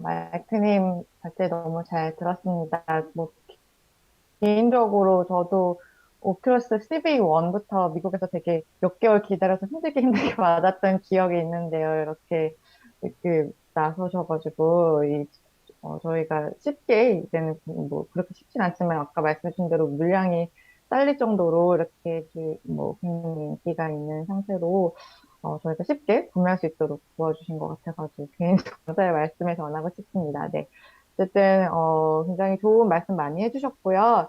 마이크님 발제 너무 잘 들었습니다. 뭐, 개인적으로 저도 오큘러스 CV1부터 미국에서 되게 몇 개월 기다려서 힘들게 힘들게 받았던 기억이 있는데요. 이렇게, 나서셔가지고, 저희가 쉽게, 이제는 뭐, 그렇게 쉽진 않지만, 아까 말씀하신 대로 물량이 딸릴 정도로 이렇게, 굉장히 인기가 있는 상태로, 저희가 쉽게 구매할 수 있도록 도와주신 것 같아가지고, 개인적으로 감사의 말씀을 전하고 싶습니다. 네. 어쨌든, 굉장히 좋은 말씀 많이 해주셨고요.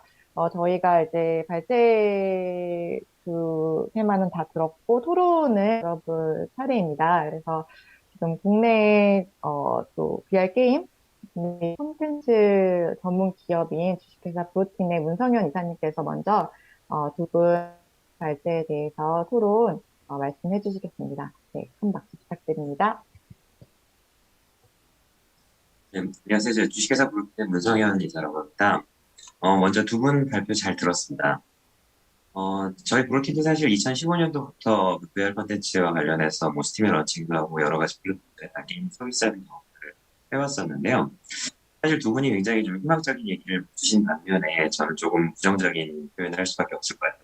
저희가 이제 발제 테마는 다 들었고, 토론을 들어볼 차례입니다. 그래서 지금 국내, 또 VR 게임, 콘텐츠 전문 기업인 주식회사 브로팀의 문성현 이사님께서 먼저, 두 분 발제에 대해서 토론, 말씀해 주시겠습니다. 네, 큰 박수 부탁드립니다. 네, 안녕하세요. 저 주식회사 브로킹의 문성현 이사라고 합니다. 먼저 두 분 발표 잘 들었습니다. 저희 브로킹도 사실 2015년도부터 VR 콘텐츠와 관련해서 뭐 스팀에 런칭도 하고 여러 가지 플랫폼들에다 게임 서비스하는 경우를 해왔었는데요. 사실 두 분이 굉장히 좀 희망적인 얘기를 주신 반면에 저는 조금 부정적인 표현을 할 수밖에 없을 것 같아요.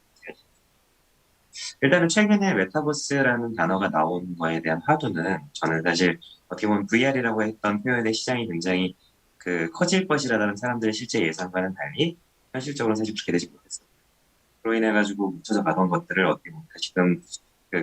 일단은 최근에 메타버스라는 단어가 나온 거에 대한 화두는 저는 사실 어떻게 보면 VR이라고 했던 표현의 시장이 굉장히 커질 것이라는 사람들의 실제 예상과는 달리 현실적으로 사실 그렇게 되지 못했어요. 그로 인해 가지고 묻혀져 가던 것들을 어떻게 보면 다시금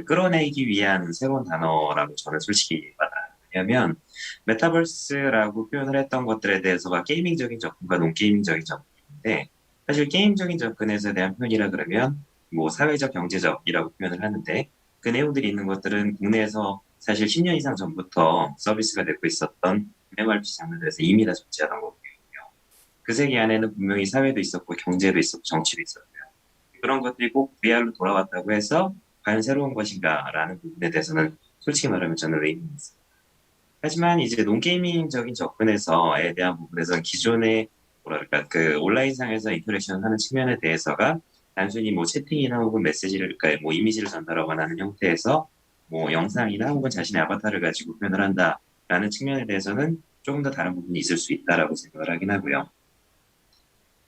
끌어내기 위한 새로운 단어라고 저는 솔직히 받아요. 왜냐하면 메타버스라고 표현을 했던 것들에 대해서가 게이밍적인 접근과 논게이밍적인 접근인데 사실 게임적인 접근에서 대한 표현이라 그러면 뭐 사회적 경제적이라고 표현을 하는데 그 내용들이 있는 것들은 국내에서 사실 10년 이상 전부터 서비스가 되고 있었던 MMORPG 장르들에서 이미 다 존재하던 거거든요. 그 세계 안에는 분명히 사회도 있었고 경제도 있었고 정치도 있었고요. 그런 것들이 꼭 VR로 돌아왔다고 해서 과연 새로운 것인가라는 부분에 대해서는 솔직히 말하면 저는 의문이 있어요. 하지만 이제 논게이밍적인 접근에서에 대한 부분에서는 기존의 뭐랄까 온라인상에서 인터랙션 하는 측면에 대해서가 단순히 뭐 채팅이나 혹은 메시지를 그러니까 뭐 이미지를 전달하거나 하는 형태에서 뭐 영상이나 혹은 자신의 아바타를 가지고 표현을 한다라는 측면에 대해서는 조금 더 다른 부분이 있을 수 있다라고 생각을 하긴 하고요.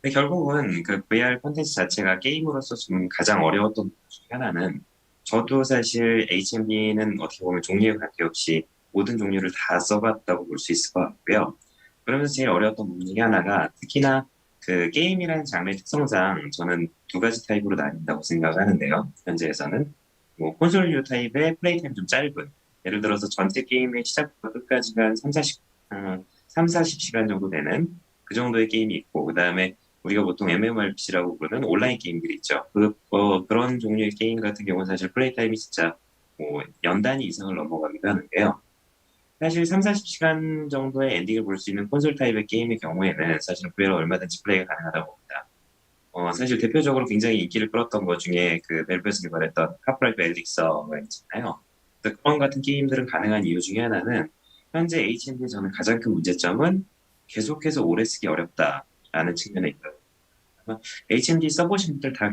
근데 결국은 그 VR 콘텐츠 자체가 게임으로서 좀 가장 어려웠던 부분 중에 하나는 저도 사실 HMD는 어떻게 보면 종류에 관계없이 모든 종류를 다 써봤다고 볼 수 있을 것 같고요. 그러면서 제일 어려웠던 부분 중에 하나가 특히나 그 게임이라는 장르의 특성상 저는 두 가지 타입으로 나뉜다고 생각을 하는데요. 현재에서는 뭐 콘솔류 타입의 플레이 타임 좀 짧은 예를 들어서 전체 게임의 시작부터 끝까지가 한 3, 40시간 정도 되는 그 정도의 게임이 있고 그다음에 우리가 보통 MMORPG라고 부르는 온라인 게임들이 있죠. 그런 종류의 게임 같은 경우는 사실 플레이 타임이 진짜 뭐 연단위 이상을 넘어가기도 하는데요. 사실 3, 40시간 정도의 엔딩을 볼 수 있는 콘솔 타입의 게임의 경우에는 사실은 VR로 얼마든지 플레이가 가능하다고 봅니다. 사실 대표적으로 굉장히 인기를 끌었던 것 중에 그 벨브에서 개발했던 하프라이프 엘릭서가 있잖아요. 그래서 그런 같은 게임들은 가능한 이유 중에 하나는 현재 HMD의 저는 가장 큰 문제점은 계속해서 오래 쓰기 어렵다라는 측면에 있거든요. HMD 써보신 분들 다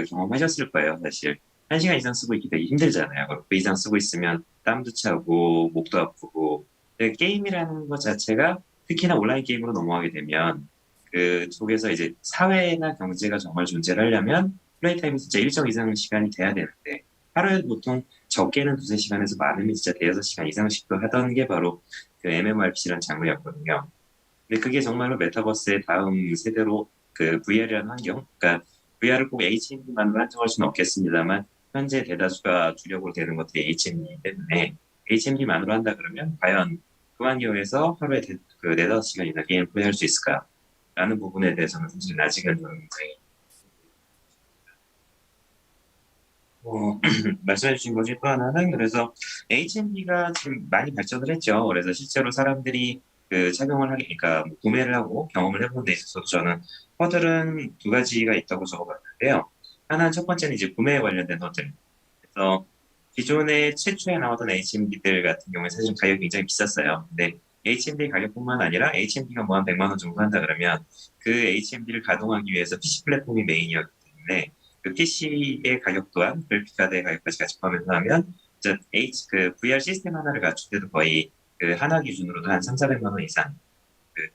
경험하셨을 거예요, 사실. 1시간 이상 쓰고 있기 되게 힘들잖아요. 그리고 그 이상 쓰고 있으면 땀도 차고, 목도 아프고. 근데 게임이라는 것 자체가 특히나 온라인 게임으로 넘어가게 되면 그 속에서 이제 사회나 경제가 정말 존재를 하려면 플레이 타임이 진짜 일정 이상 시간이 돼야 되는데 하루에 보통 적게는 두세 시간에서 많으면 진짜 대여섯 시간 이상씩도 하던 게 바로 그 MMORPG라는 장르였거든요. 근데 그게 정말로 메타버스의 다음 세대로 그 VR이라는 환경, 그러니까 VR을 꼭 HMD만으로 한정할 수는 없겠습니다만 현재 대다수가 주력으로 되는 것들이 HMD이기 때문에 HMD만으로 한다 그러면 과연 그 환경에서 하루에 네다섯 시간이나 게임을 플레이할 수 있을까라는 부분에 대해서는 사실 아직은 좀 굉장히 말씀해주신 것 중에 또 하나는 그래서 HMD가 지금 많이 발전을 했죠. 그래서 실제로 사람들이 착용을 하게, 그러니까 뭐 구매를 하고 경험을 해보는 데 있어서 저는 허들은 두 가지가 있다고 적어봤는데요. 하나는 첫 번째는 이제 구매에 관련된 허들. 그래서 기존에 최초에 나왔던 HMD들 같은 경우에 사실 가격이 굉장히 비쌌어요. 근데 HMD 가격뿐만 아니라 HMD가 뭐 한 100만 원 정도 한다 그러면 그 HMD를 가동하기 위해서 PC 플랫폼이 메인이었기 때문에 그 PC의 가격 또한 그래픽 카드의 가격까지 같이 포함해서 하면 진짜 VR 시스템 하나를 갖출 때도 거의 그 하나 기준으로도 한 3, 400만 원 이상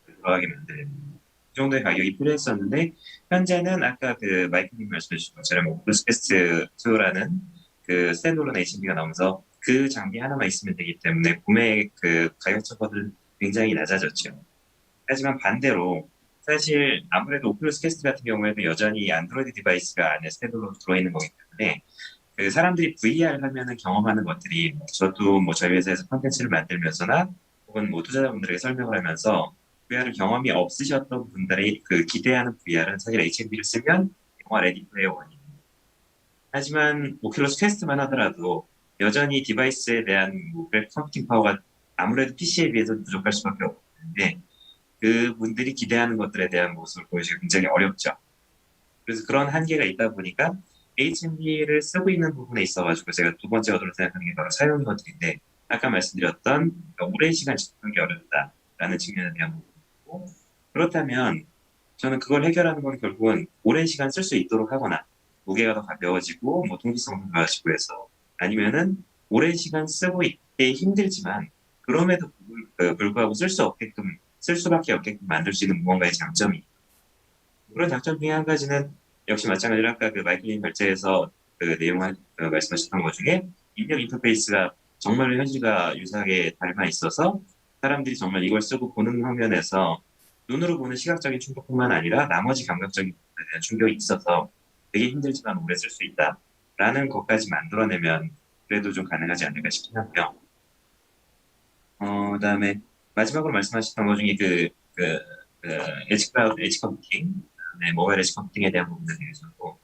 들어가게 만드는 그 정도의 가격이 필요했었는데 현재는 아까 그 마이크님 말씀해 주신 것처럼 오culus quest 2라는 그 스탠드얼론 HD가 나오면서 그 장비 하나만 있으면 되기 때문에 구매 그 가격 처벌은 굉장히 낮아졌죠. 하지만 반대로 사실 아무래도 오큘러스 퀘스트 같은 경우에는 여전히 안드로이드 디바이스가 안에 스탠드얼론 들어있는 거기 때문에 그 사람들이 VR 하면은 경험하는 것들이 저도 뭐 저희 회사에서 콘텐츠를 만들면서나 혹은 뭐 투자자분들에게 설명을 하면서 VR을 경험이 없으셨던 분들이 그 기대하는 VR은 사실 HMD를 쓰면 영화 레디 플레이어 원이 하지만 오큘러스 퀘스트만 하더라도 여전히 디바이스에 대한 뭐 그래픽 컴퓨팅 파워가 아무래도 PC에 비해서 부족할 수밖에 없는데 그분들이 기대하는 것들에 대한 모습을 보여주기가 굉장히 어렵죠. 그래서 그런 한계가 있다 보니까 HMD를 쓰고 있는 부분에 있어가지고 제가 두 번째 어도로 생각하는 게 바로 사용 것들인데 아까 말씀드렸던 그러니까 오랜 시간 집중하기 어렵다라는 측면에 대한 부분이고 그렇다면 저는 그걸 해결하는 건 결국은 오랜 시간 쓸 수 있도록 하거나 무게가 더 가벼워지고 뭐 통기성도 좋아지고 해서 아니면은 오랜 시간 쓰고 있기 힘들지만 그럼에도 불구하고 쓸 수 없게끔 쓸 수밖에 없게끔 만들 수 있는 무언가의 장점이 그런 장점 중에 한 가지는 역시 마찬가지로 아까 그 마이클린 결제에서 그 내용 말씀하셨던 것 중에 입력 인터페이스가 정말로 현실과 유사하게 닮아 있어서 사람들이 정말 이걸 쓰고 보는 화면에서 눈으로 보는 시각적인 충격뿐만 아니라 나머지 감각적인 부분에 대한 충격이 있어서 되게 힘들지만 오래 쓸 수 있다라는 것까지 만들어내면 그래도 좀 가능하지 않을까 싶긴 하고요. 그다음에 마지막으로 말씀하셨던 것 중에 그, 그 엣지 클라우드, 엣지 컴퓨팅, 네, 모바일 엣지 컴퓨팅에 대한 부분에 대해서도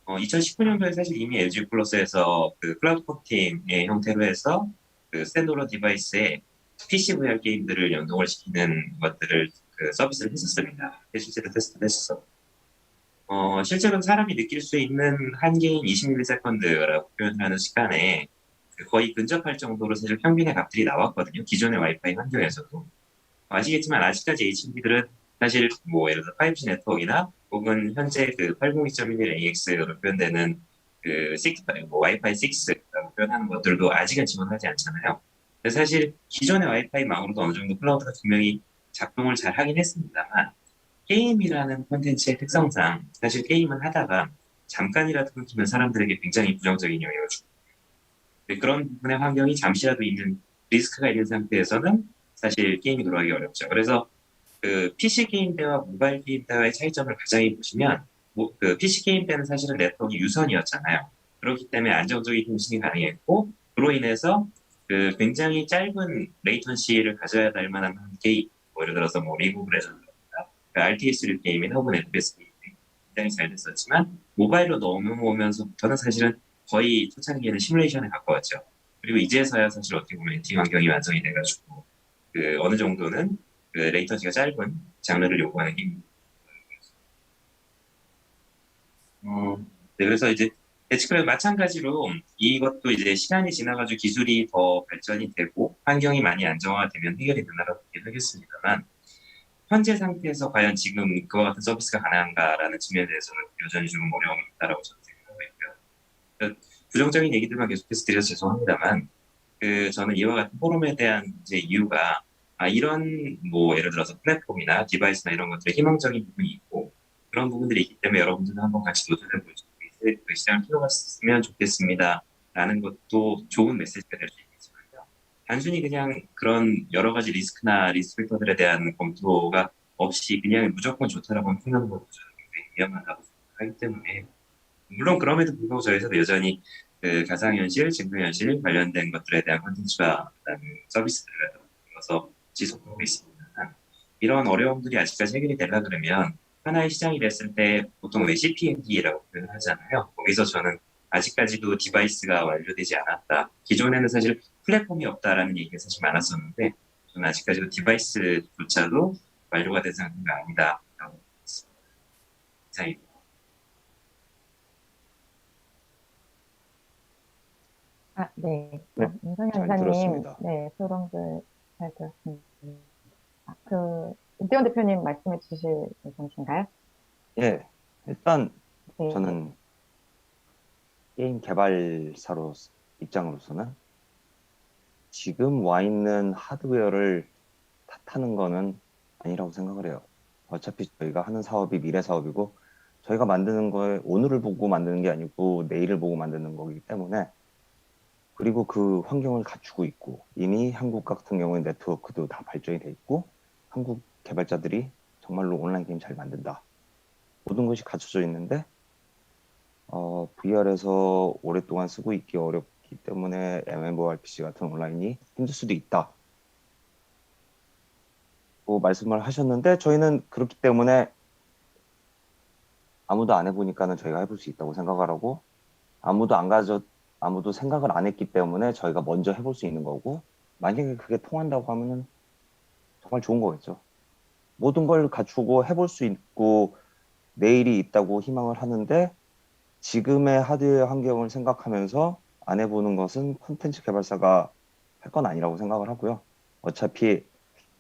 2019년도에 사실 이미 LG 플러스에서 그 클라우드 컴퓨팅의 형태로 해서 그 스탠드얼론 디바이스에 PC VR 게임들을 연동을 시키는 것들을 그 서비스를 했었습니다. 실제로 테스트를 했었어. 실제로는 사람이 느낄 수 있는 한계인 20ms라고 표현하는 시간에 그 거의 근접할 정도로 사실 평균의 값들이 나왔거든요. 기존의 와이파이 환경에서도. 아시겠지만 아직까지 HD들은 사실 뭐 예를 들어 5G 네트워크나 혹은 현재 그 802.11AX로 표현되는 그 6, 뭐 와이파이 6라고 표현하는 것들도 아직은 지원하지 않잖아요. 근데 사실 기존의 와이파이 망으로도 어느 정도 클라우드가 분명히 작동을 잘 하긴 했습니다만 게임이라는 콘텐츠의 특성상 사실 게임을 하다가 잠깐이라도 끊기면 사람들에게 굉장히 부정적인 영향을 주고 그런 부분의 환경이 잠시라도 있는 리스크가 있는 상태에서는 사실 게임이 돌아가기 어렵죠. 그래서 그 PC 게임 대와 모바일 게임 대와의 차이점을 가장 보시면 뭐, 그 PC 게임 때는 사실은 네트워크 유선이었잖아요. 그렇기 때문에 안정적인 통신이 가능했고 그로 인해서 그 굉장히 짧은 레이턴시를 가져야 할 만한 게임, 뭐 예를 들어서 뭐 리그 오브 레전드라든가 그 RTS 게임이나 혹은 FPS 게임이 굉장히 잘 됐었지만 모바일로 넘어오면서부터는 사실은 거의 초창기에는 시뮬레이션에 가까웠죠. 그리고 이제서야 사실 어떻게 보면 엔팅 환경이 완성이 돼가지고 그 어느 정도는 그 레이턴시가 짧은 장르를 요구하는 게임. 네, 그래서 이제 대치클랩 마찬가지로 이것도 이제 시간이 지나가지고 기술이 더 발전이 되고 환경이 많이 안정화되면 해결이 된다고 보긴 하겠습니다만 현재 상태에서 과연 지금 그와 같은 서비스가 가능한가라는 측면에 대해서는 여전히 좀 어려움이 있다라고 저는 생각하고 있고요. 그 부정적인 얘기들만 계속해서 드려서 죄송합니다만 저는 이와 같은 포럼에 대한 이제 이유가 이런 뭐 예를 들어서 플랫폼이나 디바이스나 이런 것들에 희망적인 부분이 있고 그런 부분들이 있기 때문에 여러분들도 한번 같이 도전해 보시고 그 시장을 키워갔으면 좋겠습니다. 라는 것도 좋은 메시지가 될 수 있겠지만요. 단순히 그냥 그런 여러 가지 리스크나 리스크 팩터들에 대한 검토가 없이 그냥 무조건 좋다라고 생각하는 것도 저는 굉장히 위험하다고 생각하기 때문에 물론 그럼에도 불구하고 저희 회사도 여전히 그 가상현실, 증강현실 관련된 것들에 대한 콘텐츠와 그다음에 서비스들을 만들어서 지속하고 있습니다. 이런 어려움들이 아직까지 해결이 되려 그러면 하나의 시장이 됐을 때 보통 왜 CPMD라고 표현을 하잖아요. 거기서 저는 아직까지도 디바이스가 완료되지 않았다. 기존에는 사실 플랫폼이 없다라는 얘기가 사실 많았었는데 저는 아직까지도 디바이스조차도 완료가 된 상태가 아니다라고 있습니다. 이상입니다. 아, 네. 네, 임성현 잘 이사님, 들었습니다. 네, 소론들 잘 들었습니다. 이태원 대표님 말씀해 주실 예정이신가요? 예, 일단 네. 저는 게임 개발사로 입장으로서는 지금 와 있는 하드웨어를 탓하는 거는 아니라고 생각을 해요. 어차피 저희가 하는 사업이 미래 사업이고 저희가 만드는 거에 오늘을 보고 만드는 게 아니고 내일을 보고 만드는 거기 때문에 그리고 그 환경을 갖추고 있고 이미 한국 같은 경우에 네트워크도 다 발전이 돼 있고 한국 개발자들이 정말로 온라인 게임 잘 만든다. 모든 것이 갖춰져 있는데 VR에서 오랫동안 쓰고 있기 어렵기 때문에 MMORPG 같은 온라인이 힘들 수도 있다. 고 말씀을 하셨는데 저희는 그렇기 때문에 아무도 안 해보니까는 저희가 해볼 수 있다고 생각을 하고 아무도 안 가져 아무도 생각을 안 했기 때문에 저희가 먼저 해볼 수 있는 거고 만약에 그게 통한다고 하면은 정말 좋은 거겠죠. 모든 걸 갖추고 해볼 수 있고 내일이 있다고 희망을 하는데 지금의 하드웨어 환경을 생각하면서 안 해보는 것은 콘텐츠 개발사가 할 건 아니라고 생각을 하고요. 어차피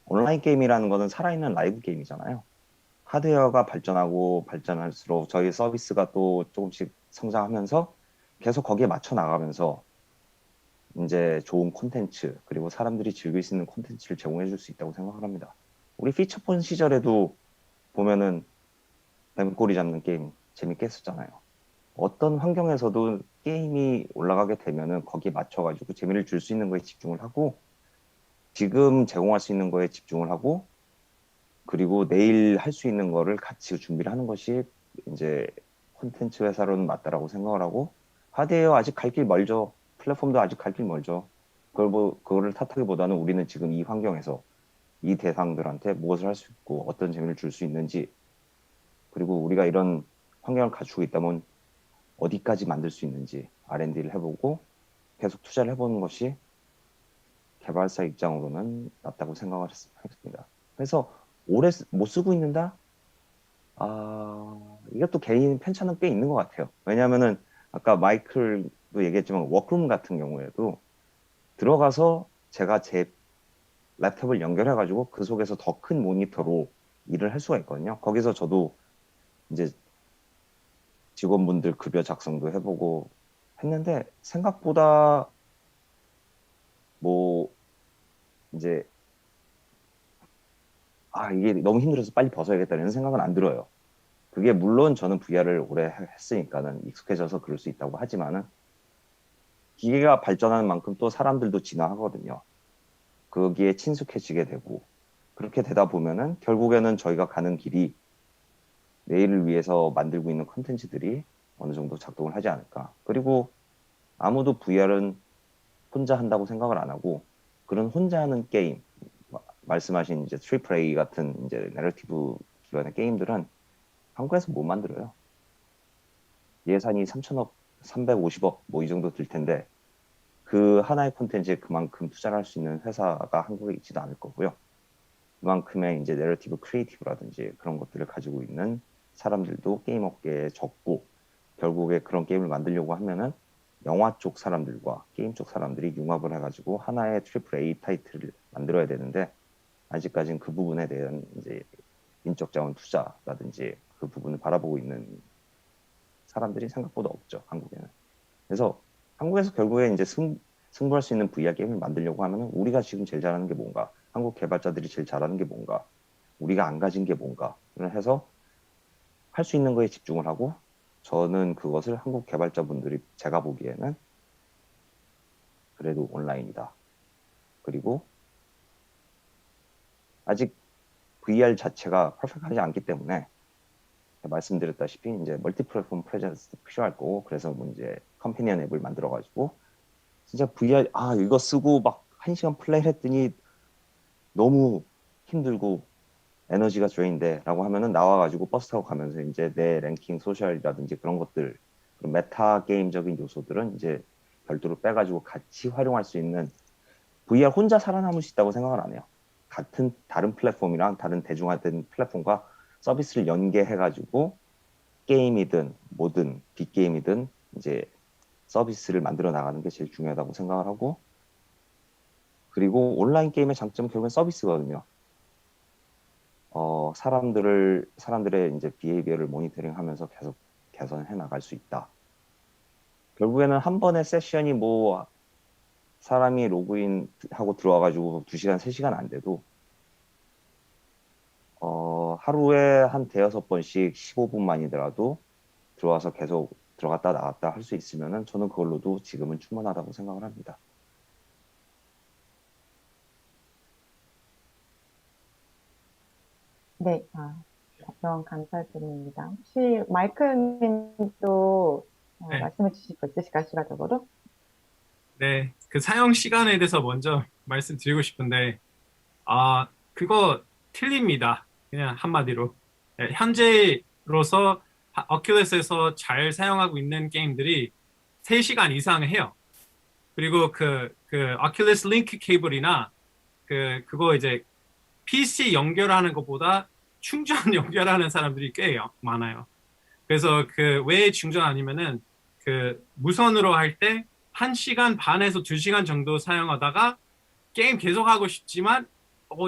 온라인 게임이라는 거는 살아있는 라이브 게임이잖아요. 하드웨어가 발전하고 발전할수록 저희 서비스가 또 조금씩 성장하면서 계속 거기에 맞춰 나가면서 이제 좋은 콘텐츠 그리고 사람들이 즐길 수 있는 콘텐츠를 제공해 줄 수 있다고 생각을 합니다. 우리 피처폰 시절에도 보면은 뱀꼬리 잡는 게임 재밌게 했었잖아요. 어떤 환경에서도 게임이 올라가게 되면은 거기에 맞춰가지고 재미를 줄 수 있는 거에 집중을 하고 지금 제공할 수 있는 거에 집중을 하고 그리고 내일 할 수 있는 거를 같이 준비를 하는 것이 이제 콘텐츠 회사로는 맞다라고 생각을 하고 하드웨어 아직 갈 길 멀죠. 플랫폼도 아직 갈 길 멀죠. 그거를 탓하기보다는 우리는 지금 이 환경에서 이 대상들한테 무엇을 할 수 있고 어떤 재미를 줄 수 있는지 그리고 우리가 이런 환경을 갖추고 있다면 어디까지 만들 수 있는지 R&D를 해보고 계속 투자를 해보는 것이 개발사 입장으로는 낫다고 생각을 했습니다. 그래서 오래 못 쓰고 있는다? 이것도 개인 편차는 꽤 있는 것 같아요. 왜냐하면은 아까 마이클도 얘기했지만 워크룸 같은 경우에도 들어가서 제가 제 랩탑을 연결해가지고 그 속에서 더 큰 모니터로 일을 할 수가 있거든요. 거기서 저도 이제 직원분들 급여 작성도 해보고 했는데 생각보다 뭐 이제 이게 너무 힘들어서 빨리 벗어야겠다는 생각은 안 들어요. 그게 물론 저는 VR을 오래 했으니까는 익숙해져서 그럴 수 있다고 하지만은 기계가 발전하는 만큼 또 사람들도 진화하거든요. 거기에 친숙해지게 되고 그렇게 되다 보면은 결국에는 저희가 가는 길이 내일을 위해서 만들고 있는 콘텐츠들이 어느 정도 작동을 하지 않을까. 그리고 아무도 VR은 혼자 한다고 생각을 안 하고 그런 혼자 하는 게임 말씀하신 이제 트리플 A 같은 이제 내러티브 기반의 게임들은 한국에서 못 만들어요. 예산이 3천억, 350억 뭐 이 정도 들 텐데 그 하나의 콘텐츠에 그만큼 투자를 할 수 있는 회사가 한국에 있지도 않을 거고요. 그만큼의 이제 내러티브 크리에이티브라든지 그런 것들을 가지고 있는 사람들도 게임 업계에 적고 결국에 그런 게임을 만들려고 하면은 영화 쪽 사람들과 게임 쪽 사람들이 융합을 해가지고 하나의 트리플 A 타이틀을 만들어야 되는데 아직까지는 그 부분에 대한 이제 인적 자원 투자라든지 그 부분을 바라보고 있는 사람들이 생각보다 없죠, 한국에는. 그래서 한국에서 결국에 이제 승부할 수 있는 VR 게임을 만들려고 하면 우리가 지금 제일 잘하는 게 뭔가, 한국 개발자들이 제일 잘하는 게 뭔가, 우리가 안 가진 게 뭔가를 해서 할 수 있는 거에 집중을 하고 저는 그것을 한국 개발자분들이 제가 보기에는 그래도 온라인이다. 그리고 아직 VR 자체가 퍼펙트하지 않기 때문에 말씀드렸다시피 이제 멀티 플랫폼 프레젠스도 필요할 거고 그래서 뭐 이제 컴패니언 앱을 만들어 가지고 진짜 VR 이거 쓰고 막 1시간 플레이 했더니 너무 힘들고 에너지가 드레인돼라고 하면은 나와가지고 버스 타고 가면서 이제 내 랭킹 소셜이라든지 그런 것들 그런 메타 게임적인 요소들은 이제 별도로 빼가지고 같이 활용할 수 있는 VR 혼자 살아남을 수 있다고 생각을 안 해요. 같은 다른 플랫폼이랑 다른 대중화된 플랫폼과 서비스를 연계해가지고 게임이든 뭐든 빅게임이든 이제 서비스를 만들어 나가는 게 제일 중요하다고 생각을 하고 그리고 온라인 게임의 장점은 결국은 서비스거든요. 사람들의 이제 비헤이비어를 모니터링하면서 계속 개선해 나갈 수 있다. 결국에는 한 번의 세션이 뭐 사람이 로그인하고 들어와가지고 2시간, 3시간 안 돼도 하루에 한 대여섯 번씩 15분만이더라도 들어와서 계속 들어갔다 나갔다 할 수 있으면은 저는 그걸로도 지금은 충분하다고 생각을 합니다. 네, 답변 감사드립니다. 혹시 마이클님도 네. 말씀해 주실 거 있으실까요, 추가적으로? 네, 그 사용 시간에 대해서 먼저 말씀드리고 싶은데, 그거 틀립니다. 그냥 한마디로. 네, 현재로서 어큘러스에서 잘 사용하고 있는 게임들이 3시간 이상 해요. 그리고 그 어큘러스 링크 케이블이나 그거 이제 PC 연결하는 것보다 충전 연결하는 사람들이 꽤 많아요. 그래서 왜 충전 아니면은 무선으로 할 때 1시간 반에서 2시간 정도 사용하다가 게임 계속 하고 싶지만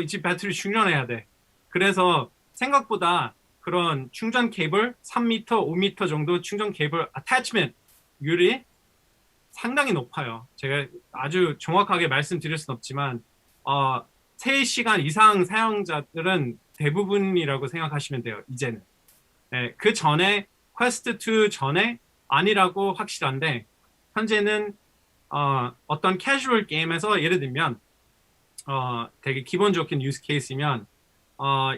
이제 배터리 충전해야 돼. 그래서 생각보다 그런 충전 케이블 3m, 5m 정도 충전 케이블 어태치먼트율이 상당히 높아요. 제가 아주 정확하게 말씀드릴 순 없지만 3시간 이상 사용자들은 대부분이라고 생각하시면 돼요. 이제는. 네, 그 전에 퀘스트 2 전에 아니라고 확실한데 현재는 어떤 캐주얼 게임에서 예를 들면 되게 기본적인 유스 케이스면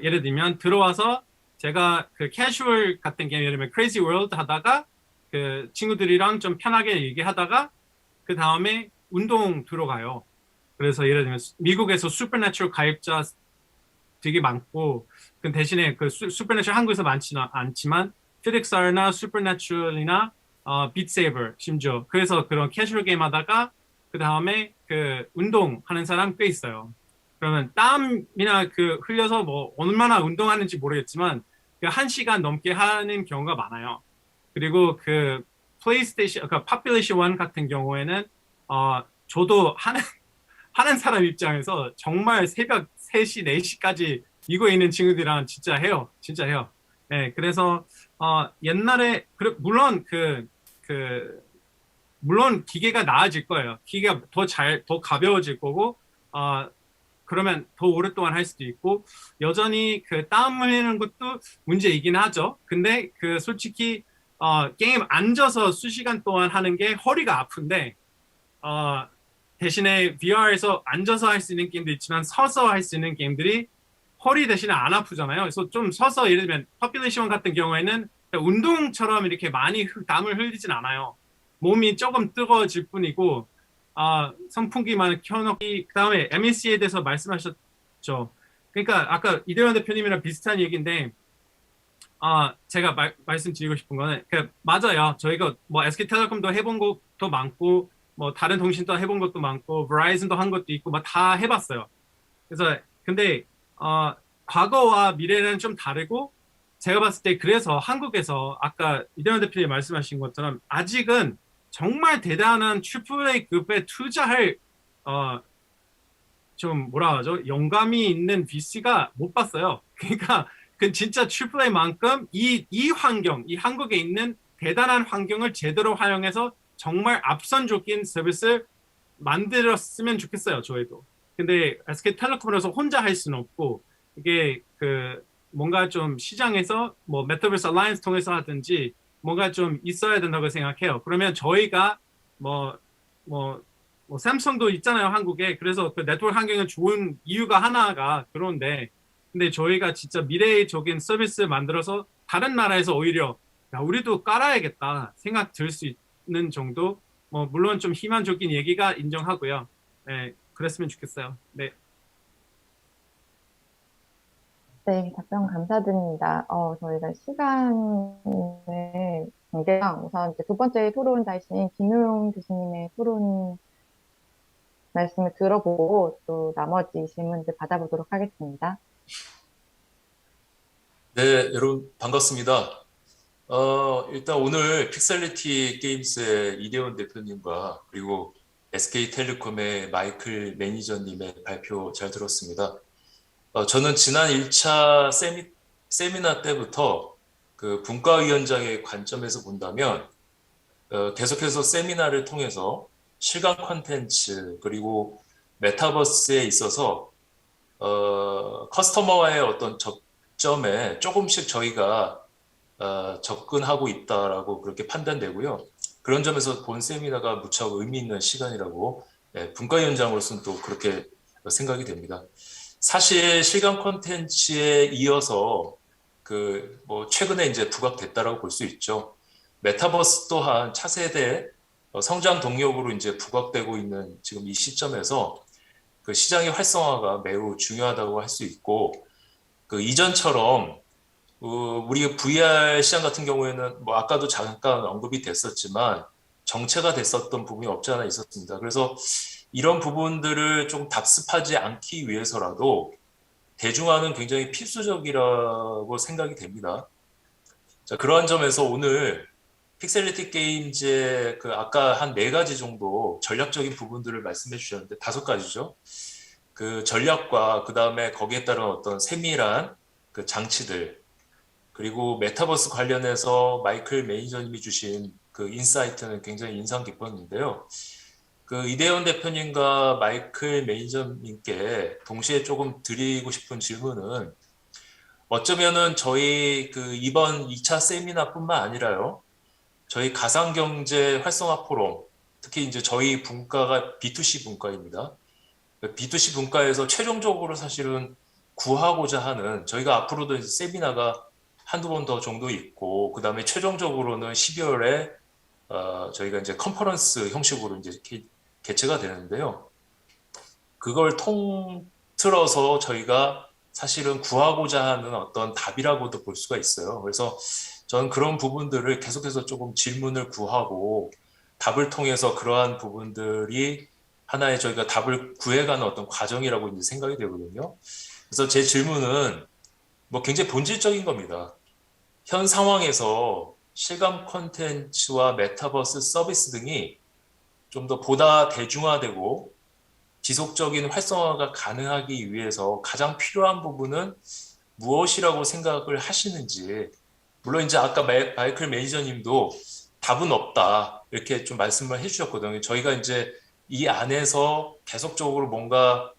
예를 들면 들어와서 제가 그 캐주얼 같은 게임 예를 들면 크레이지 월드 하다가 그 친구들이랑 좀 편하게 얘기하다가 그 다음에 운동 들어가요. 그래서 예를 들면 미국에서 슈퍼내추럴 가입자 되게 많고 그 대신에 그 슈퍼내추럴 한국에서 많지는 않지만 피직스타나 슈퍼내추럴이나 빗세이버 심지어 그래서 그런 캐주얼 게임 하다가 그 다음에 그 운동하는 사람 꽤 있어요. 그러면 땀이나 흘려서 뭐 얼마나 운동하는지 모르겠지만 그 1시간 넘게 하는 경우가 많아요. 그리고 그 플레이스테이션, 그 파퓰레이션 1 같은 경우에는 저도 하는 사람 입장에서 정말 새벽 3시, 4시까지 이거 있는 친구들이랑 진짜 해요. 진짜 해요. 네, 그래서 옛날에 물론 기계가 나아질 거예요. 기계가 더 가벼워질 거고 그러면 더 오랫동안 할 수도 있고 여전히 그 땀 흘리는 것도 문제이긴 하죠. 근데 솔직히 게임 앉아서 수시간 동안 하는 게 허리가 아픈데 대신에 VR에서 앉아서 할 수 있는 게임도 있지만 서서 할 수 있는 게임들이 허리 대신에 안 아프잖아요. 그래서 좀 서서 예를 들면 퍼퓰레이션 같은 경우에는 운동처럼 이렇게 많이 땀을 흘리진 않아요. 몸이 조금 뜨거워질 뿐이고 선풍기만 켜놓기 그다음에 MEC에 대해서 말씀하셨죠. 그러니까 아까 이대현 대표님이랑 비슷한 얘기인데 제가 말씀드리고 싶은 거는 맞아요. 저희가 뭐 SK텔레콤도 해본 것도 많고 뭐 다른 통신도 해본 것도 많고 버라이즌도 한 것도 있고 막 다 해봤어요. 그래서 근데 과거와 미래는 좀 다르고 제가 봤을 때 그래서 한국에서 아까 이대현 대표님 말씀하신 것처럼 아직은 정말 대단한 AAA급에 투자할 좀 뭐라 하죠? 영감이 있는 VC가 못 봤어요. 그러니까 그 진짜 AAA만큼 이 환경, 이 한국에 있는 대단한 환경을 제대로 활용해서 정말 앞선적인 서비스를 만들었으면 좋겠어요, 저희도. 근데 SK텔레콤으로서 혼자 할 수는 없고 이게 뭔가 좀 시장에서 뭐 메타버스 알라이언스 통해서 하든지 뭔가 좀 있어야 된다고 생각해요. 그러면 저희가 뭐 삼성도 있잖아요, 한국에. 그래서 그 네트워크 환경이 좋은 이유가 하나가 그런데 근데 저희가 진짜 미래적인 서비스 만들어서 다른 나라에서 오히려 야, 우리도 깔아야겠다 생각 들 수 있는 정도 뭐 물론 좀 희망적인 얘기가 인정하고요. 네, 그랬으면 좋겠어요. 네. 네, 답변 감사드립니다. 저희가 시간의 관계상 우선 이제 두 번째 토론자이신 김효용 교수님의 토론 말씀을 들어보고 또 나머지 질문들 받아보도록 하겠습니다. 네, 여러분 반갑습니다. 일단 오늘 픽셀리티 게임스의 이대원 대표님과 그리고 SK텔레콤의 마이클 매니저님의 발표 잘 들었습니다. 저는 지난 1차 세미나 때부터 그 분과위원장의 관점에서 본다면 계속해서 세미나를 통해서 실감 콘텐츠, 그리고 메타버스에 있어서 커스터머와의 어떤 접점에 조금씩 저희가 접근하고 있다라고 그렇게 판단되고요. 그런 점에서 본 세미나가 무척 의미 있는 시간이라고 분과위원장으로서는 또 그렇게 생각이 됩니다. 사실 실감 콘텐츠에 이어서 그 뭐 최근에 이제 부각됐다라고 볼 수 있죠. 메타버스 또한 차세대 성장 동력으로 이제 부각되고 있는 지금 이 시점에서 그 시장의 활성화가 매우 중요하다고 할 수 있고, 그 이전처럼 우리 VR 시장 같은 경우에는 뭐 아까도 잠깐 언급이 됐었지만 정체가 됐었던 부분이 없지 않아 있었습니다. 그래서 이런 부분들을 좀 답습하지 않기 위해서라도 대중화는 굉장히 필수적이라고 생각이 됩니다. 자, 그러한 점에서 오늘 픽셀리티 게임즈의 그 아까 한 네 가지 정도 전략적인 부분들을 말씀해 주셨는데, 다섯 가지죠. 그 전략과 그 다음에 거기에 따른 어떤 세밀한 그 장치들, 그리고 메타버스 관련해서 마이클 매니저님이 주신 그 인사이트는 굉장히 인상 깊었는데요. 그 이대현 대표님과 마이클 매니저님께 동시에 조금 드리고 싶은 질문은, 어쩌면은 저희 그 이번 2차 세미나뿐만 아니라요, 저희 가상경제 활성화 포럼, 특히 이제 저희 분과가 B2C 분과입니다. B2C 분과에서 최종적으로 사실은 구하고자 하는, 저희가 앞으로도 이제 세미나가 한두 번 더 정도 있고, 그 다음에 최종적으로는 12월에 저희가 이제 컨퍼런스 형식으로 이제 개최가 되는데요. 그걸 통틀어서 저희가 사실은 구하고자 하는 어떤 답이라고도 볼 수가 있어요. 그래서 저는 그런 부분들을 계속해서 조금 질문을 구하고 답을 통해서 그러한 부분들이 하나의 저희가 답을 구해가는 어떤 과정이라고 이제 생각이 되거든요. 그래서 제 질문은 뭐 굉장히 본질적인 겁니다. 현 상황에서 실감 콘텐츠와 메타버스 서비스 등이 좀 더 보다 대중화되고 지속적인 활성화가 가능하기 위해서 가장 필요한 부분은 무엇이라고 생각을 하시는지. 물론 이제 아까 마이클 매니저님도 답은 없다 이렇게 좀 말씀을 해주셨거든요. 저희가 이제 이 안에서 계속적으로 뭔가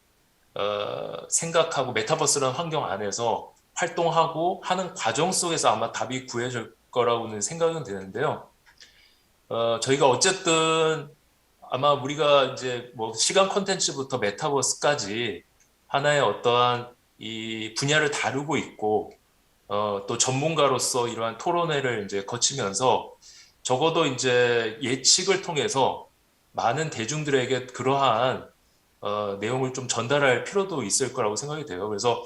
생각하고 메타버스라는 환경 안에서 활동하고 하는 과정 속에서 아마 답이 구해질 거라고는 생각은 되는데요. 저희가 어쨌든 아마 우리가 이제 뭐 시간 콘텐츠부터 메타버스까지 하나의 어떠한 이 분야를 다루고 있고, 또 전문가로서 이러한 토론회를 이제 거치면서 적어도 이제 예측을 통해서 많은 대중들에게 그러한 내용을 좀 전달할 필요도 있을 거라고 생각이 돼요. 그래서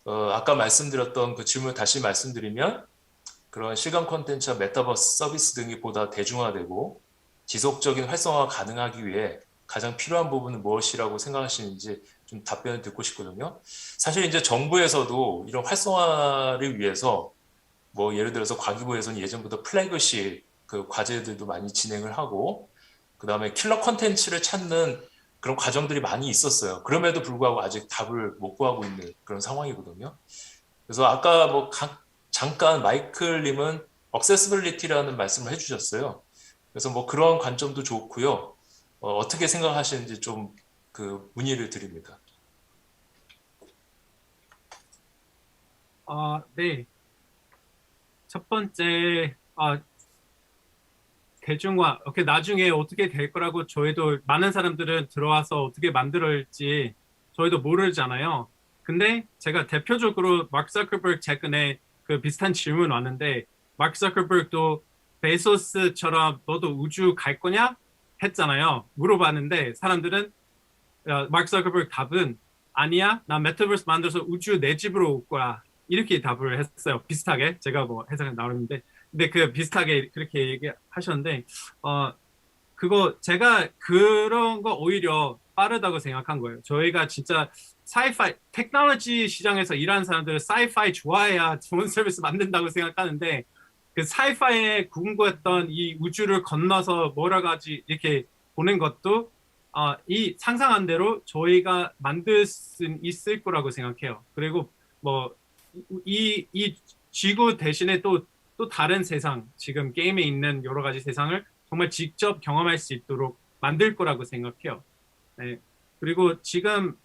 아까 말씀드렸던 그 질문을 다시 말씀드리면, 그런 실감 콘텐츠와 메타버스 서비스 등이 보다 대중화되고 지속적인 활성화가 가능하기 위해 가장 필요한 부분은 무엇이라고 생각하시는지 좀 답변을 듣고 싶거든요. 사실 이제 정부에서도 이런 활성화를 위해서 뭐 예를 들어서 과기부에서는 예전부터 플래그십 그 과제들도 많이 진행을 하고, 그 다음에 킬러 콘텐츠를 찾는 그런 과정들이 많이 있었어요. 그럼에도 불구하고 아직 답을 못 구하고 있는 그런 상황이거든요. 그래서 아까 뭐 잠깐 마이클님은 억세시빌리티라는 말씀을 해주셨어요. 그래서 뭐 그런 관점도 좋고요. 어떻게 생각하시는지 좀 그 문의를 드립니다. 네. 첫 번째, 대중화, 나중에 어떻게 될 거라고 저희도 많은 사람들은 들어와서 어떻게 만들어질지 저희도 모르잖아요. 근데 제가 대표적으로 마크 자커버그 최근에 그 비슷한 질문 왔는데, 마크 자커버그도 베소스처럼 너도 우주 갈 거냐? 했잖아요. 물어봤는데 사람들은 마크 자커버그 답은 아니야, 나 메타버스 만들어서 우주 내 집으로 올 거야. 이렇게 답을 했어요. 비슷하게 제가 뭐 해석이 나오는데, 근데 그 비슷하게 그렇게 얘기하셨는데, 그거 제가 그런 거 오히려 빠르다고 생각한 거예요. 저희가 진짜 사이파이 테크놀로지 시장에서 일하는 사람들은 사이파이 좋아해야 좋은 서비스 만든다고 생각하는데, 그 사이파이에 궁금했던 이 우주를 건너서 여러 가지 이렇게 보는 것도 이 상상한 대로 저희가 만들 수 있을 거라고 생각해요. 그리고 뭐 이 지구 대신에 또 다른 세상, 지금 게임에 있는 여러 가지 세상을 정말 직접 경험할 수 있도록 만들 거라고 생각해요. 네. 그리고 지금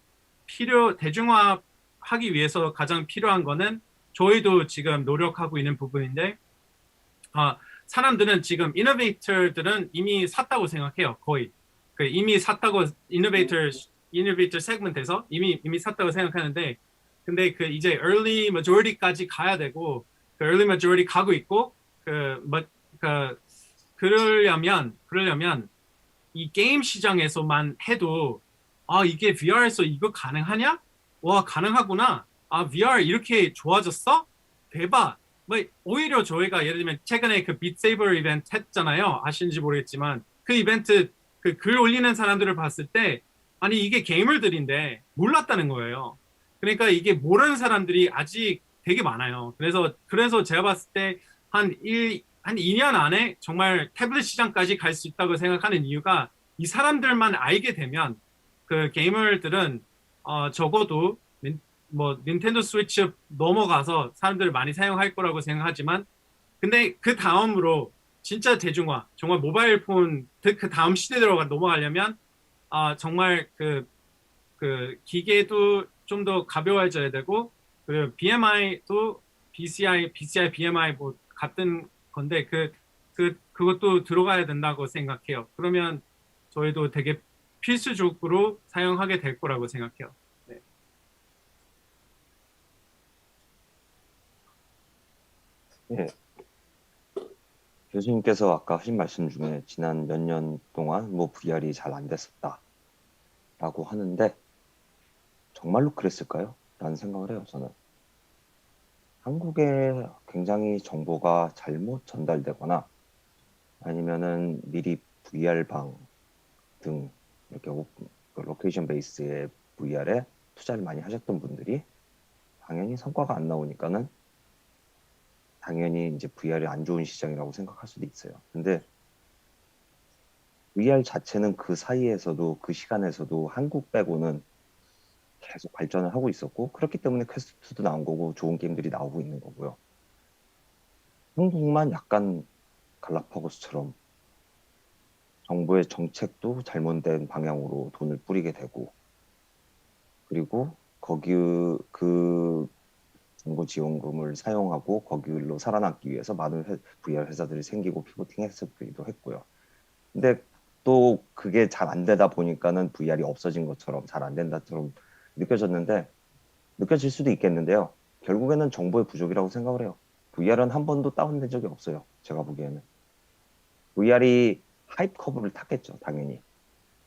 대중화하기 위해서 가장 필요한 거는 저희도 지금 노력하고 있는 부분인데, 사람들은 지금 이노베이터들은 이미 샀다고 생각해요. 거의. 이미 샀다고 이노베이터 세그먼트에서 이미 샀다고 생각하는데, 근데 이제 early majority까지 가야 되고, early majority 가고 있고, 그 그러려면 이 게임 시장에서만 해도 이게 VR에서 이거 가능하냐? 와, 가능하구나. VR 이렇게 좋아졌어? 대박. 뭐 오히려 저희가 예를 들면 최근에 빗세이버 이벤트 했잖아요. 아시는지 모르겠지만 그 이벤트 글 올리는 사람들을 봤을 때 아니 이게 게이머들인데 몰랐다는 거예요. 그러니까 이게 모르는 사람들이 아직 되게 많아요. 그래서 제가 봤을 때 한 2년 안에 정말 태블릿 시장까지 갈 수 있다고 생각하는 이유가 이 사람들만 알게 되면 그 게이머들은 적어도 닌텐도 스위치 넘어가서 사람들 많이 사용할 거라고 생각하지만 근데 그 다음으로 진짜 대중화 정말 모바일 폰 그 다음 시대로 넘어가려면 정말 그 기계도 좀 더 가벼워져야 되고 그리고 BMI도 BCI, BMI 뭐 같은 건데 그것도 들어가야 된다고 생각해요. 그러면 저희도 되게 필수적으로 사용하게 될 거라고 생각해요. 네. 예. 교수님께서 아까 하신 말씀 중에 지난 몇 년 동안 뭐 VR이 잘 안 됐었다라고 하는데 정말로 그랬을까요? 라는 생각을 해요, 저는. 한국에 굉장히 정보가 잘못 전달되거나 아니면은 미리 VR방 등 이렇게 로케이션 베이스의 VR에 투자를 많이 하셨던 분들이 당연히 성과가 안 나오니까는 당연히 이제 VR이 안 좋은 시장이라고 생각할 수도 있어요. 근데 VR 자체는 그 사이에서도 그 시간에서도 한국 빼고는 계속 발전을 하고 있었고 그렇기 때문에 퀘스트2도 나온 거고 좋은 게임들이 나오고 있는 거고요. 한국만 약간 갈라파고스처럼 정부의 정책도 잘못된 방향으로 돈을 뿌리게 되고 그리고 그 정부 지원금을 사용하고 거기로 살아남기 위해서 많은 VR 회사들이 생기고 피보팅했었기도 했고요. 근데 또 그게 잘 안 되다 보니까는 VR이 없어진 것처럼 잘 안 된다처럼 느껴질 수도 있겠는데요. 결국에는 정보의 부족이라고 생각을 해요. VR은 한 번도 다운된 적이 없어요. 제가 보기에는. VR이 하이프 커브를 탔겠죠. 당연히.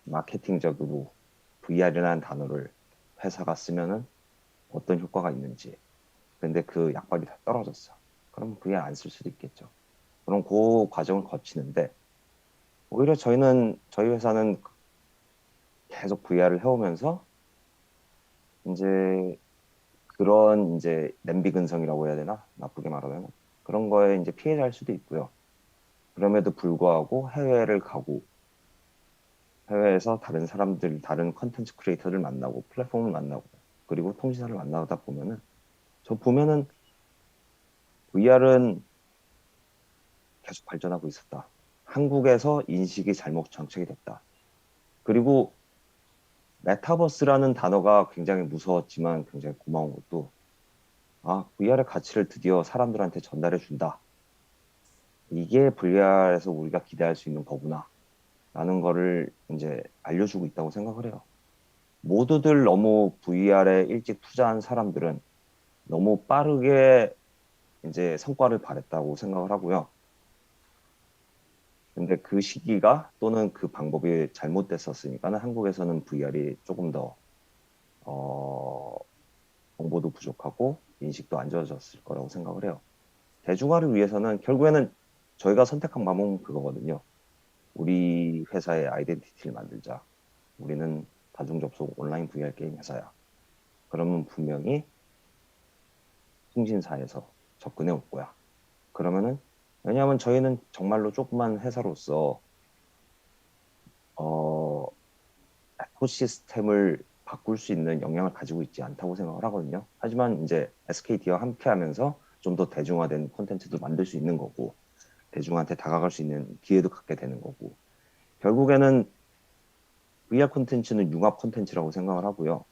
마케팅적으로 VR이라는 단어를 회사가 쓰면은 어떤 효과가 있는지. 근데 그 약발이 다 떨어졌어. 그럼 VR 안 쓸 수도 있겠죠. 그럼 그 과정을 거치는데 오히려 저희 회사는 계속 VR을 해오면서 이제 그런 이제 냄비 근성이라고 해야 되나? 나쁘게 말하면 그런 거에 이제 피해를 할 수도 있고요. 그럼에도 불구하고 해외를 가고 해외에서 다른 사람들, 다른 컨텐츠 크리에이터를 만나고 플랫폼을 만나고 그리고 통신사를 만나다 보면은 저 보면은 VR은 계속 발전하고 있었다. 한국에서 인식이 잘못 정책이 됐다. 그리고 메타버스라는 단어가 굉장히 무서웠지만 굉장히 고마운 것도 VR의 가치를 드디어 사람들한테 전달해 준다. 이게 VR에서 우리가 기대할 수 있는 거구나. 라는 거를 이제 알려주고 있다고 생각을 해요. 모두들 너무 VR에 일찍 투자한 사람들은 너무 빠르게 이제 성과를 바랬다고 생각을 하고요. 근데 그 시기가 또는 그 방법이 잘못됐었으니까는 한국에서는 VR이 조금 더 정보도 부족하고 인식도 안 좋아졌을 거라고 생각을 해요. 대중화를 위해서는 결국에는 저희가 선택한 방법은 그거거든요. 우리 회사의 아이덴티티를 만들자. 우리는 다중접속 온라인 VR 게임 회사야. 그러면 분명히 통신사에서 접근해 올 거야. 그러면은 왜냐하면 저희는 정말로 조그만 회사로서 에코시스템을 바꿀 수 있는 역량을 가지고 있지 않다고 생각을 하거든요. 하지만 이제 SKT와 함께하면서 좀 더 대중화된 콘텐츠도 만들 수 있는 거고 대중한테 다가갈 수 있는 기회도 갖게 되는 거고 결국에는 VR 콘텐츠는 융합 콘텐츠라고 생각을 하고요.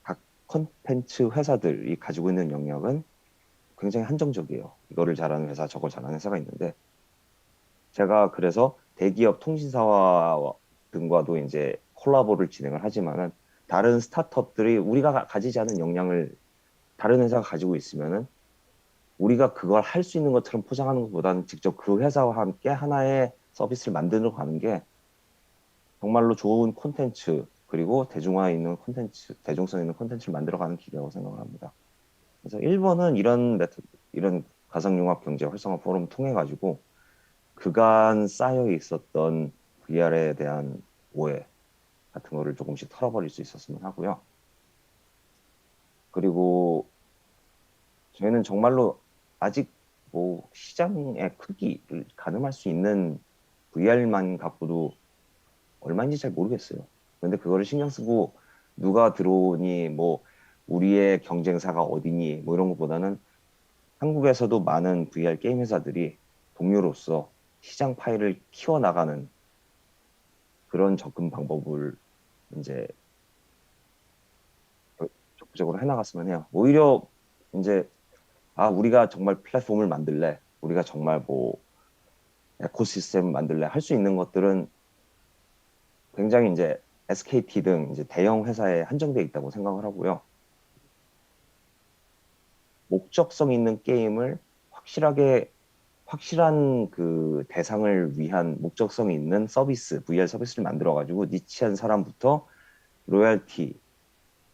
각 콘텐츠 회사들이 가지고 있는 영역은 굉장히 한정적이에요. 이거를 잘하는 회사, 저걸 잘하는 회사가 있는데 제가 그래서 대기업 통신사와 등과도 이제 콜라보를 진행을 하지만은 다른 스타트업들이 우리가 가지지 않은 역량을 다른 회사가 가지고 있으면은 우리가 그걸 할 수 있는 것처럼 포장하는 것보다는 직접 그 회사와 함께 하나의 서비스를 만들어 가는 게 정말로 좋은 콘텐츠 그리고 대중화 있는 콘텐츠, 대중성 있는 콘텐츠를 만들어가는 길이라고 생각을 합니다. 그래서 일본은 이런 가상융합 경제 활성화 포럼을 통해 가지고 그간 쌓여 있었던 VR에 대한 오해 같은 거를 조금씩 털어버릴 수 있었으면 하고요. 그리고 저희는 정말로 아직 뭐 시장의 크기를 가늠할 수 있는 VR만 갖고도 얼마인지 잘 모르겠어요. 근데 그거를 신경 쓰고 누가 들어오니 뭐 우리의 경쟁사가 어디니 뭐 이런 것보다는 한국에서도 많은 VR 게임 회사들이 동료로서 시장 파일을 키워나가는 그런 접근 방법을 이제 적극적으로 해나갔으면 해요. 오히려 이제 우리가 정말 플랫폼을 만들래, 우리가 정말 뭐 에코시스템 만들래 할 수 있는 것들은 굉장히 이제 SKT 등 이제 대형 회사에 한정돼 있다고 생각을 하고요. 목적성 있는 게임을 확실한 그 대상을 위한 목적성 있는 서비스, VR 서비스를 만들어가지고 니치한 사람부터 로열티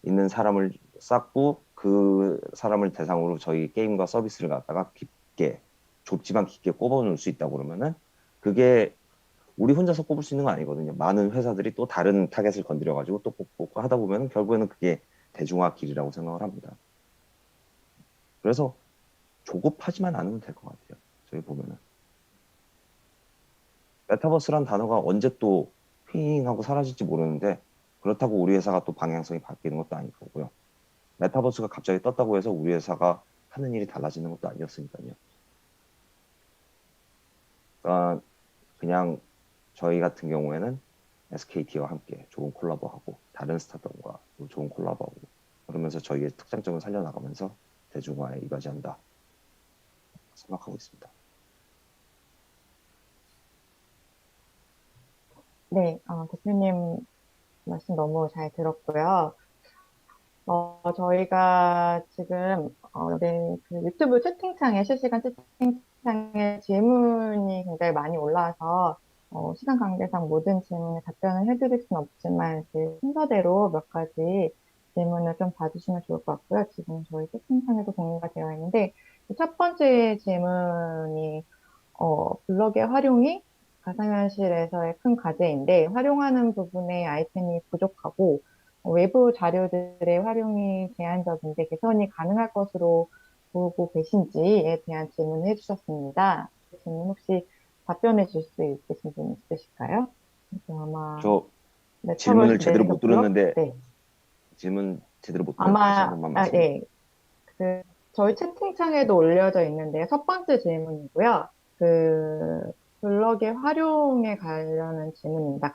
있는 사람을 쌓고 그 사람을 대상으로 저희 게임과 서비스를 갖다가 깊게, 좁지만 깊게 꼽아놓을 수 있다고 그러면은 그게 우리 혼자서 꼽을 수 있는 건 아니거든요. 많은 회사들이 또 다른 타겟을 건드려가지고 또 꼽고 하다 보면 결국에는 그게 대중화 길이라고 생각을 합니다. 그래서 조급하지만 않으면 될 것 같아요. 저희 보면은. 메타버스란 단어가 언제 또 휘잉하고 사라질지 모르는데 그렇다고 우리 회사가 또 방향성이 바뀌는 것도 아닐 거고요. 메타버스가 갑자기 떴다고 해서 우리 회사가 하는 일이 달라지는 것도 아니었으니까요. 그러니까 그냥 저희 같은 경우에는 SKT와 함께 좋은 콜라보하고 다른 스타트업과 좋은 콜라보하고 그러면서 저희의 특장점을 살려나가면서 대중화에 이바지한다 생각하고 있습니다. 네, 대표님 말씀 너무 잘 들었고요. 저희가 지금, 네, 그 유튜브 채팅창에, 실시간 채팅창에 질문이 굉장히 많이 올라와서, 시간 관계상 모든 질문에 답변을 해드릴 수는 없지만, 그 순서대로 몇 가지 질문을 좀 봐주시면 좋을 것 같고요. 지금 저희 채팅창에도 공유가 되어 있는데, 그첫 번째 질문이, 블럭의 활용이 가상현실에서의 큰 과제인데, 활용하는 부분에 아이템이 부족하고, 외부 자료들의 활용이 제한적인데 개선이 가능할 것으로 보고 계신지에 대한 질문을 해주셨습니다. 그 질문 혹시 답변해 줄 수 있으신 분 있으실까요? 아마 저 질문을 메타버스 제대로 못 네트워크? 들었는데 네. 질문 제대로 못 들었는데 다시 한 아마, 번만 말씀해 주세요. 네. 그, 저희 채팅창에도 올려져 있는데 첫 번째 질문이고요. 그, 블럭의 활용에 관련한 질문입니다.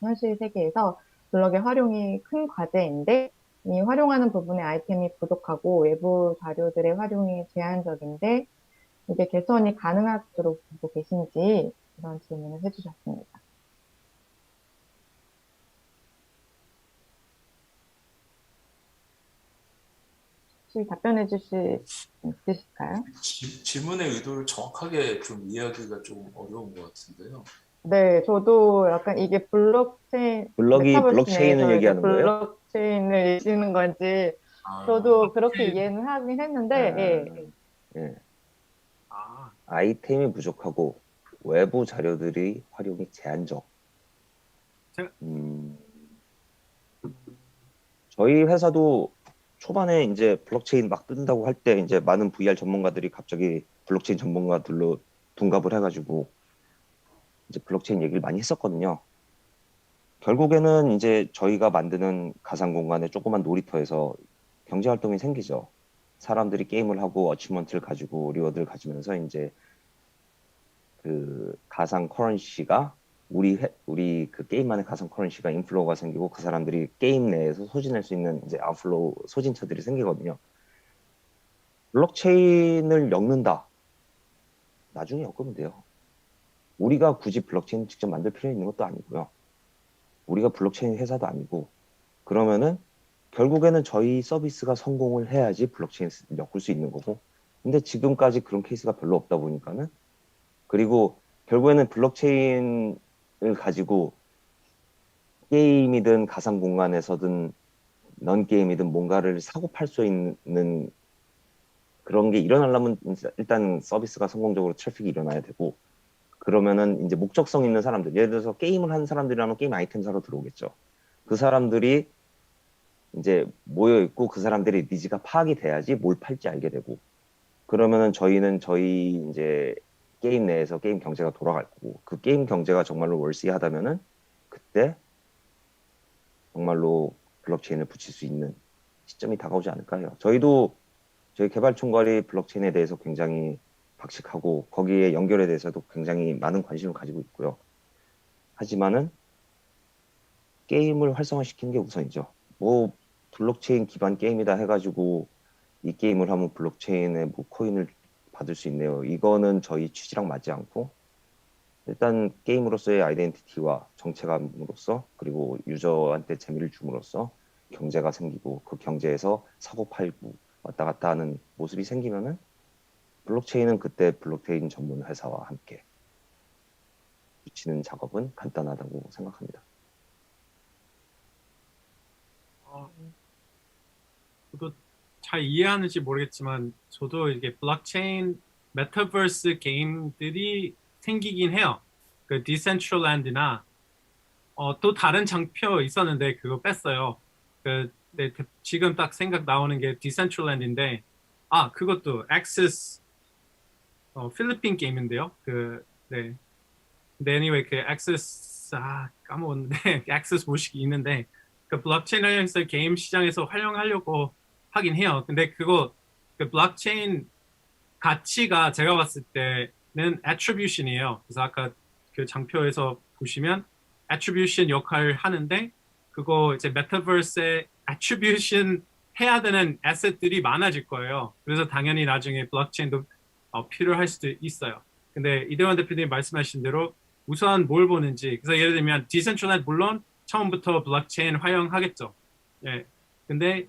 현실 세계에서 블럭의 활용이 큰 과제인데, 이 활용하는 부분에 아이템이 부족하고 외부 자료들의 활용이 제한적인데, 이게 개선이 가능할 것으로 보고 계신지 이런 질문을 해주셨습니다. 혹시 답변해 주실 수 있으실까요? 질문의 의도를 정확하게 좀 이해하기가 좀 어려운 것 같은데요. 네, 저도 약간 이게 블록체인, 메타버스 블록체인을 내에서 이제 얘기하는 거예요? 블록체인을 읽는 건지, 아, 저도 그렇게 이해는 하긴 했는데, 예. 아, 예. 아, 아이템이 부족하고 외부 자료들이 활용이 제한적. 제가, 음, 저희 회사도 초반에 이제 블록체인 막 뜬다고 할 때 이제 많은 VR 전문가들이 갑자기 블록체인 전문가들로 둔갑을 해가지고 이제 블록체인 얘기를 많이 했었거든요. 결국에는 이제 저희가 만드는 가상 공간에 조그만 놀이터에서 경제 활동이 생기죠. 사람들이 게임을 하고 어치먼트를 가지고 리워드를 가지면서 이제 그 가상 커런시가 우리 그 게임만의 가상 커런시가 인플로우가 생기고 그 사람들이 게임 내에서 소진할 수 있는 이제 아웃플로우 소진처들이 생기거든요. 블록체인을 엮는다. 나중에 엮으면 돼요. 우리가 굳이 블록체인 직접 만들 필요 있는 것도 아니고요. 우리가 블록체인 회사도 아니고 그러면은 결국에는 저희 서비스가 성공을 해야지 블록체인 엮을 수 있는 거고. 근데 지금까지 그런 케이스가 별로 없다 보니까는 그리고 결국에는 블록체인을 가지고 게임이든 가상 공간에서든 넌 게임이든 뭔가를 사고 팔 수 있는 그런 게 일어나려면 일단 서비스가 성공적으로 트래픽이 일어나야 되고 그러면은 이제 목적성 있는 사람들 예를 들어서 게임을 하는 사람들이라면 게임 아이템 사러 들어오겠죠. 그 사람들이 이제 모여 있고 그 사람들의 니즈가 파악이 돼야지 뭘 팔지 알게 되고 그러면은 저희는 저희 이제 게임 내에서 게임 경제가 돌아갈 거고 그 게임 경제가 정말로 월시하다면은 그때 정말로 블록체인을 붙일 수 있는 시점이 다가오지 않을까 해요. 저희도 저희 개발 총괄이 블록체인에 대해서 굉장히 박식하고 거기에 연결에 대해서도 굉장히 많은 관심을 가지고 있고요. 하지만은 게임을 활성화시키는 게 우선이죠. 뭐 블록체인 기반 게임이다 해가지고 이 게임을 하면 블록체인에 뭐 코인을 받을 수 있네요. 이거는 저희 취지랑 맞지 않고 일단 게임으로서의 아이덴티티와 정체감으로서 그리고 유저한테 재미를 줌으로써 경제가 생기고 그 경제에서 사고 팔고 왔다 갔다 하는 모습이 생기면은 블록체인은 그때 블록체인 전문 회사와 함께 붙이는 작업은 간단하다고 생각합니다. 어, 저도 잘 이해하는지 모르겠지만 저도 이게 블록체인 메타버스 게임들이 생기긴 해요. 그 디센트럴랜드나 또 다른 장표 있었는데 그거 뺐어요. 네, 지금 딱 생각 나오는 게 디센트럴랜드인데 그것도 액세스 필리핀 게임인데요. 네. 근데 anyway 그 액세스 까먹었는데 액세스 모식이 있는데 그 블록체인에서 게임 시장에서 활용하려고 하긴 해요. 근데 그 블록체인 가치가 제가 봤을 때는 attribution이에요. 그래서 아까 그 장표에서 보시면 attribution 역할을 하는데 그거 이제 메타버스에 attribution 해야 되는 에셋들이 많아질 거예요. 그래서 당연히 나중에 블록체인도 필요할 수도 있어요. 근데 이대원 대표님이 말씀하신 대로 우선 뭘 보는지 그래서 예를 들면 디센트럴라이즈 물론 처음부터 블록체인 활용하겠죠. 예. 근데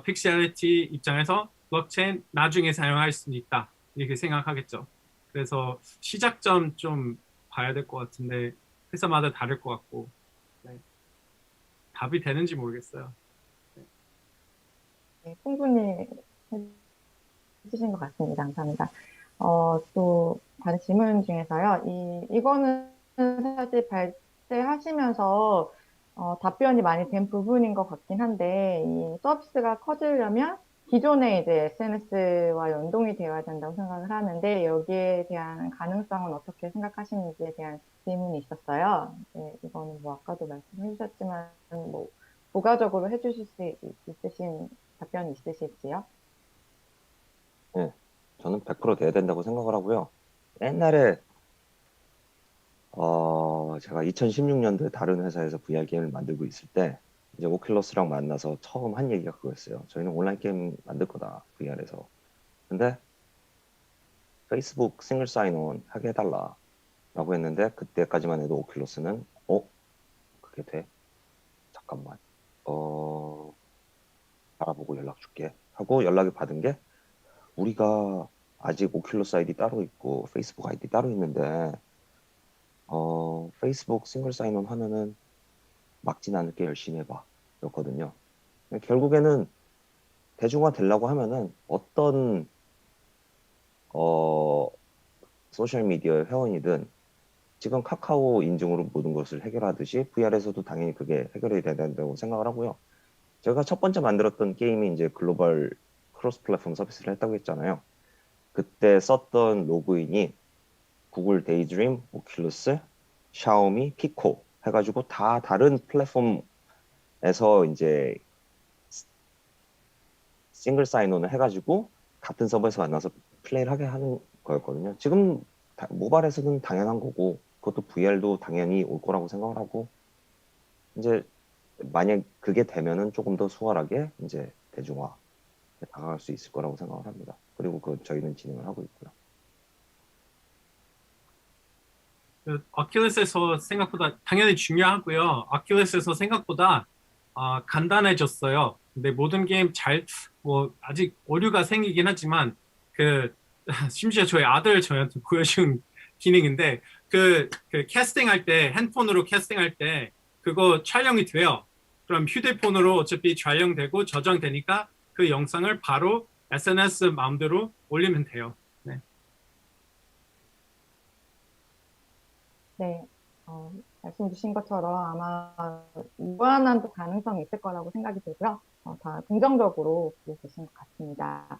픽셀리티 입장에서 블록체인 나중에 사용할 수는 있다. 이렇게 생각하겠죠. 그래서 시작점 좀 봐야 될 것 같은데 회사마다 다를 것 같고 네. 답이 되는지 모르겠어요. 네, 충분히 해주신 것 같습니다. 감사합니다. 또 다른 질문 중에서요. 이거는 사실 발제하시면서 답변이 많이 된 부분인 것 같긴 한데 이 서비스가 커지려면 기존의 이제 SNS와 연동이 되어야 된다고 생각을 하는데 여기에 대한 가능성은 어떻게 생각하시는지에 대한 질문이 있었어요. 네, 이거는 뭐 아까도 말씀해 주셨지만 뭐 부가적으로 해주실 수 있으신 답변이 있으실지요? 네, 저는 100% 돼야 된다고 생각을 하고요. 옛날에 제가 2016년도에 다른 회사에서 VR 게임을 만들고 있을 때 이제 오큘러스랑 만나서 처음 한 얘기가 그거였어요. 저희는 온라인 게임 만들 거다 VR에서. 근데 페이스북 싱글 사인온 하게 해달라라고 했는데 그때까지만 해도 오큘러스는 그게 돼? 잠깐만. 알아보고 연락 줄게 하고 연락을 받은 게 우리가 아직 오큘러스 아이디 따로 있고 페이스북 아이디 따로 있는데 페이스북 싱글 사인온 하면은 막진 않을게 열심히 해봐 였거든요. 결국에는 대중화 되려고 하면은 어떤 소셜 미디어 회원이든 지금 카카오 인증으로 모든 것을 해결하듯이 VR에서도 당연히 그게 해결이 돼야 된다고 생각을 하고요. 제가 첫 번째 만들었던 게임이 이제 글로벌 크로스 플랫폼 서비스를 했다고 했잖아요. 그때 썼던 로그인이 구글 데이드림, 오큘러스, 샤오미, 피코 해가지고 다 다른 플랫폼에서 이제 싱글 사인온을 해가지고 같은 서버에서 만나서 플레이를 하게 하는 거였거든요. 지금 모바일에서는 당연한 거고 그것도 VR도 당연히 올 거라고 생각을 하고 이제 만약 그게 되면은 조금 더 수월하게 이제 대중화에 다가갈 수 있을 거라고 생각을 합니다. 그리고 그 저희는 진행을 하고 있고요. 그 오큘러스에서 생각보다 당연히 중요하고요. 오큘러스에서 생각보다 간단해졌어요. 근데 모든 게임 뭐 아직 오류가 생기긴 하지만 그 심지어 저희 아들 저희한테 보여준 기능인데 그 캐스팅할 때 핸드폰으로 캐스팅할 때 그거 촬영이 돼요. 그럼 휴대폰으로 어차피 촬영되고 저장되니까 그 영상을 바로 SNS 마음대로 올리면 돼요. 네. 네, 말씀 주신 것처럼 아마 무한한 또 가능성이 있을 거라고 생각이 들고요. 다 긍정적으로 보고 계신 것 같습니다.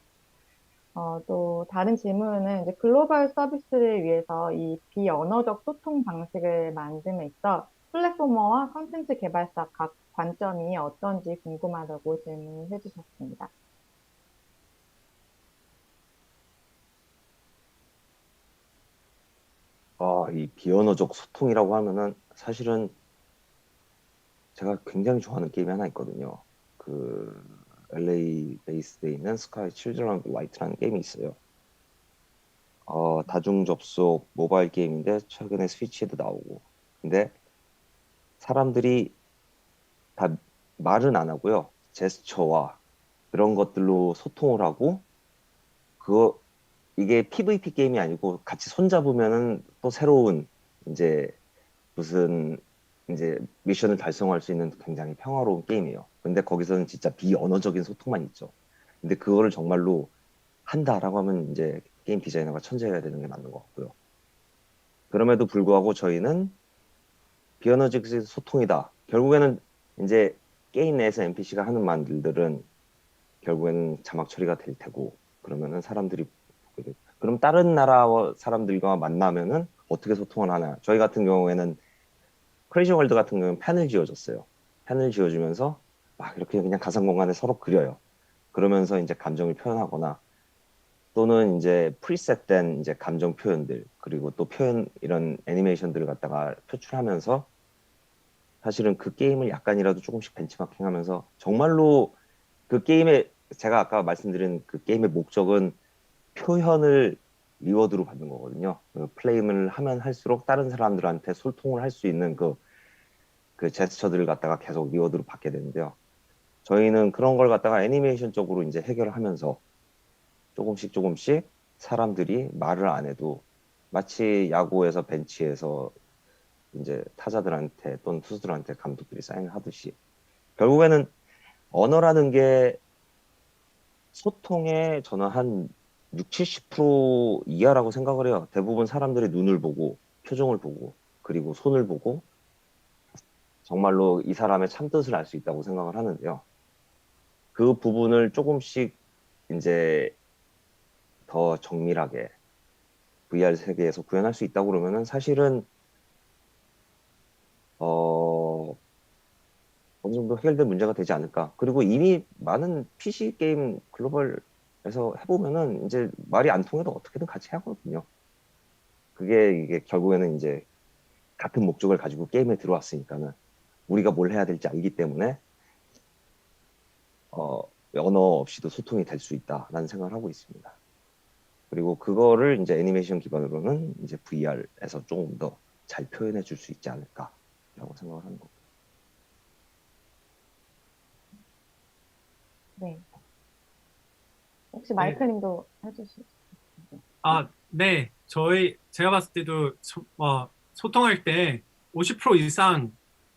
또 다른 질문은 이제 글로벌 서비스를 위해서 이 비언어적 소통 방식을 만듦에 있어 플랫포머와 컨텐츠 개발사 각 관점이 어떤지 궁금하다고 질문해 주셨습니다. 이 비언어적 소통이라고 하면은 사실은 제가 굉장히 좋아하는 게임이 하나 있거든요. 그 LA 베이스에 있는 스카이 칠드런 라이트라는 게임이 있어요. 다중 접속 모바일 게임인데 최근에 스위치에도 나오고. 근데 사람들이 다 말은 안 하고요. 제스처와 그런 것들로 소통을 하고 그거 이게 PVP 게임이 아니고 같이 손잡으면은 또 새로운 이제 무슨 이제 미션을 달성할 수 있는 굉장히 평화로운 게임이에요. 근데 거기서는 진짜 비언어적인 소통만 있죠. 근데 그거를 정말로 한다라고 하면 이제 게임 디자이너가 천재여야 되는 게 맞는 것 같고요. 그럼에도 불구하고 저희는 비언어적 소통이다. 결국에는 이제 게임 내에서 NPC가 하는 말들은 결국에는 자막 처리가 될 테고 그러면은 사람들이 보게 되고 그럼 다른 나라 사람들과 만나면은 어떻게 소통을 하나? 저희 같은 경우에는 크레이지 월드 같은 경우는 펜을 지어줬어요. 펜을 지어주면서 막 이렇게 그냥 가상 공간에 서로 그려요. 그러면서 이제 감정을 표현하거나 또는 이제 프리셋된 이제 감정 표현들 그리고 또 표현 이런 애니메이션들을 갖다가 표출하면서 사실은 그 게임을 약간이라도 조금씩 벤치마킹하면서 정말로 그 게임의 제가 아까 말씀드린 그 게임의 목적은 표현을 리워드로 받는 거거든요. 그 플레임을 하면 할수록 다른 사람들한테 소통을 할 수 있는 그 제스처들을 갖다가 계속 리워드로 받게 되는데요. 저희는 그런 걸 갖다가 애니메이션 쪽으로 이제 해결을 하면서 조금씩 조금씩 사람들이 말을 안 해도 마치 야구에서 벤치에서 이제 타자들한테 또는 투수들한테 감독들이 사인을 하듯이 결국에는 언어라는 게 소통의 저는 한 6, 70% 이하라고 생각을 해요. 대부분 사람들이 눈을 보고 표정을 보고 그리고 손을 보고 정말로 이 사람의 참뜻을 알 수 있다고 생각을 하는데요. 그 부분을 조금씩 이제 더 정밀하게 VR 세계에서 구현할 수 있다고 그러면은 사실은 어느 정도 해결된 문제가 되지 않을까. 그리고 이미 많은 PC 게임 글로벌에서 해보면은 이제 말이 안 통해도 어떻게든 같이 하거든요. 그게 이게 결국에는 이제 같은 목적을 가지고 게임에 들어왔으니까는 우리가 뭘 해야 될지 알기 때문에 언어 없이도 소통이 될 수 있다라는 생각을 하고 있습니다. 그리고 그거를 이제 애니메이션 기반으로는 이제 VR에서 조금 더 잘 표현해 줄 수 있지 않을까라고 생각을 하는 거고. 네. 혹시 마이크님도 해주시죠. 네. 제가 봤을 때도 소통할 때 50% 이상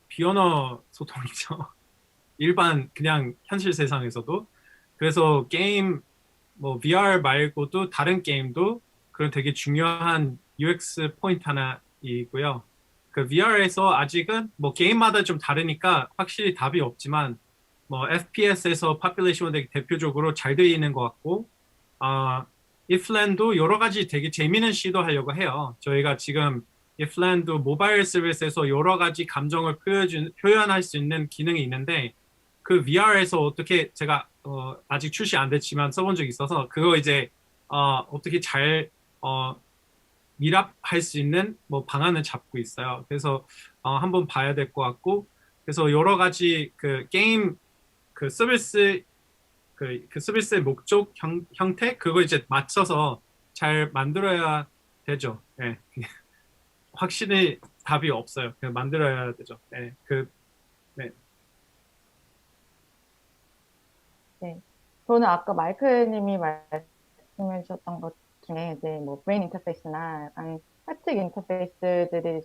비언어 소통이죠. 일반 그냥 현실 세상에서도. 그래서 게임 뭐 VR 말고도 다른 게임도 그런 되게 중요한 UX 포인트 하나이고요. 그 VR에서 아직은 뭐 게임마다 좀 다르니까 확실히 답이 없지만 뭐 FPS에서 파퓰레이션 되게 대표적으로 잘 되어 있는 것 같고 ifland도 여러 가지 되게 재미있는 시도하려고 해요. 저희가 지금 ifland도 모바일 서비스에서 여러 가지 감정을 표현할 수 있는 기능이 있는데 그 VR에서 어떻게 제가 아직 출시 안 됐지만 써본 적이 있어서 그거 이제 어떻게 잘 밀합할 수 있는 뭐 방안을 잡고 있어요. 그래서 한번 봐야 될 것 같고, 그래서 여러 가지 그 게임 그 서비스 그 서비스의 목적 형태 그거 이제 맞춰서 잘 만들어야 되죠. 예. 확실히 답이 없어요. 그냥 만들어야 되죠. 예. 네. 네. 저는 아까 마이클님이 말씀해 주셨던 것 중에 이제 뭐 브레인 인터페이스나 약간 햅틱 인터페이스들이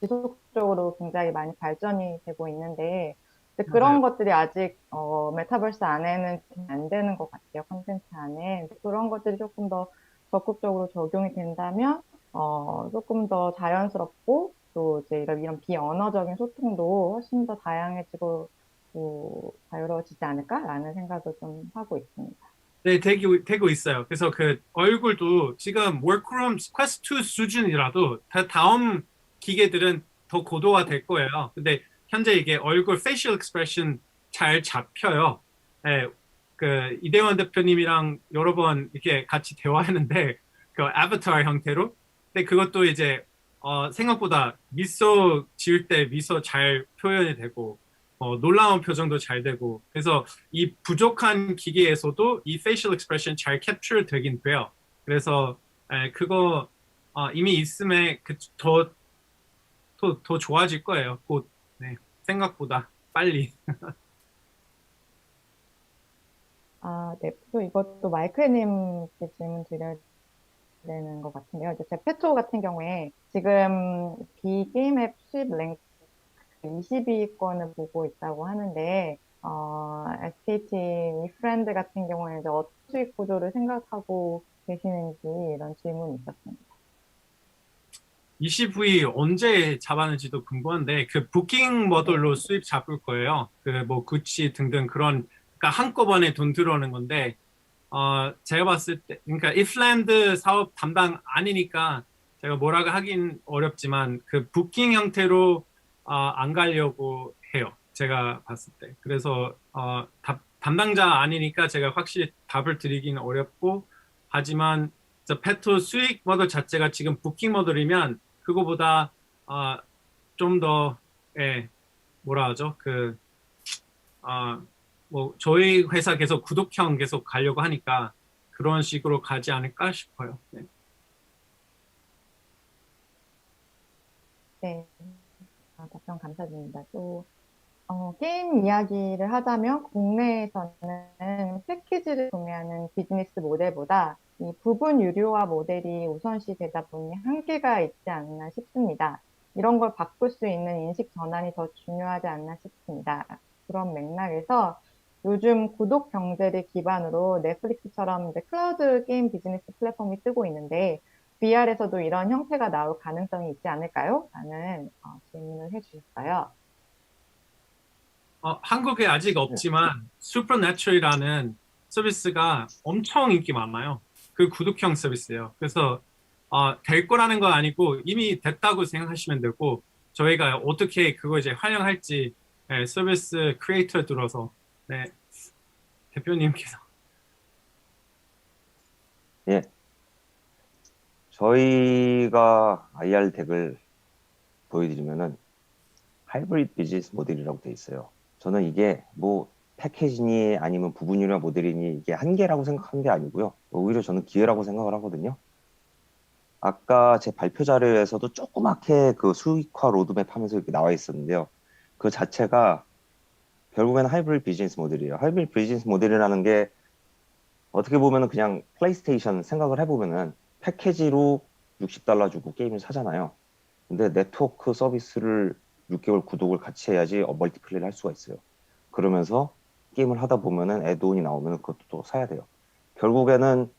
지속적으로 굉장히 많이 발전이 되고 있는데 근데 맞아요. 그런 것들이 아직 메타버스 안에는 안 되는 것 같아요. 콘텐츠 안에. 근데 그런 것들이 조금 더 적극적으로 적용이 된다면 조금 더 자연스럽고 또 이제 이런 비언어적인 소통도 훨씬 더 다양해지고 또 자유로워지지 않을까라는 생각을 좀 하고 있습니다. 네, 되고 있어요. 그래서 그 얼굴도 지금 워크룸 퀘스트 2 수준이라도 다음 기계들은 더 고도화 될 거예요. 근데 현재 이게 얼굴 페이셜 익스프레션 잘 잡혀요. 네, 그 이대원 대표님이랑 여러 번 이렇게 같이 대화했는데 그 아바타 형태로. 근데 그것도 이제 생각보다 미소 지을 때 미소 잘 표현이 되고 놀라운 표정도 잘 되고 그래서 이 부족한 기기에서도 이 facial expression 잘 캡처 되긴 돼요. 그래서 그거 이미 있음에 더 좋아질 거예요. 곧 네, 생각보다 빨리. 아, 네. 또 이것도 마이클님께 질문 드려야 되는 것 같은데요. 이제 제페토 같은 경우에 지금 비게임 앱 수입 랭크 20위권을 보고 있다고 하는데, SKT 위프렌드 같은 경우에 이제 어떤 수익 구조를 생각하고 계시는지 이런 질문이 있었습니다. 20위 언제 잡았는지도 궁금한데 그 부킹 네. 모델로 수입 잡을 거예요. 그 뭐 구찌 등등 그런 그러니까 한꺼번에 돈 들어오는 건데 제가 봤을 때, 그러니까 이플랜드 사업 담당 아니니까 제가 뭐라고 하긴 어렵지만 그 부킹 형태로 안 가려고 해요. 제가 봤을 때. 그래서 담당자 아니니까 제가 확실히 답을 드리긴 어렵고 하지만 저 페토 수익 모델 자체가 지금 부킹 모델이면 그거보다 좀 더, 예, 뭐라 하죠? 뭐 저희 회사 계속 구독형 계속 가려고 하니까 그런 식으로 가지 않을까 싶어요. 네. 네. 답변 감사드립니다. 또, 게임 이야기를 하자면 국내에서는 패키지를 구매하는 비즈니스 모델보다 이 부분 유료화 모델이 우선시 되다 보니 한계가 있지 않나 싶습니다. 이런 걸 바꿀 수 있는 인식 전환이 더 중요하지 않나 싶습니다. 그런 맥락에서 요즘 구독 경제를 기반으로 넷플릭스처럼 이제 클라우드 게임 비즈니스 플랫폼이 뜨고 있는데 VR에서도 이런 형태가 나올 가능성이 있지 않을까요? 라는 질문을 해주셨어요. 한국에 아직 없지만 슈퍼내추럴이라는 서비스가 엄청 인기 많아요. 그 구독형 서비스예요. 그래서 될 거라는 건 아니고 이미 됐다고 생각하시면 되고 저희가 어떻게 그거 이제 활용할지 서비스 크리에이터 들어서 네, 대표님께서 예, 저희가 IR 덱을 보여드리면은 하이브리드 비즈니스 모델이라고 돼 있어요. 저는 이게 뭐 패키지니 아니면 부분유료 모델이니 이게 한계라고 생각한 게 아니고요. 오히려 저는 기회라고 생각을 하거든요. 아까 제 발표 자료에서도 조그맣게 그 수익화 로드맵 하면서 이렇게 나와 있었는데요. 그 자체가 결국에는 하이브리드 비즈니스 모델이에요. 하이브리드 비즈니스 모델이라는 게 어떻게 보면은 그냥 플레이스테이션 생각을 해보면은 패키지로 $60 주고 게임을 사잖아요. 근데 네트워크 서비스를 6개월 구독을 같이 해야지 멀티플레이를 할 수가 있어요. 그러면서 게임을 하다 보면은 애드온이 나오면 그것도 또 사야 돼요. 결국에는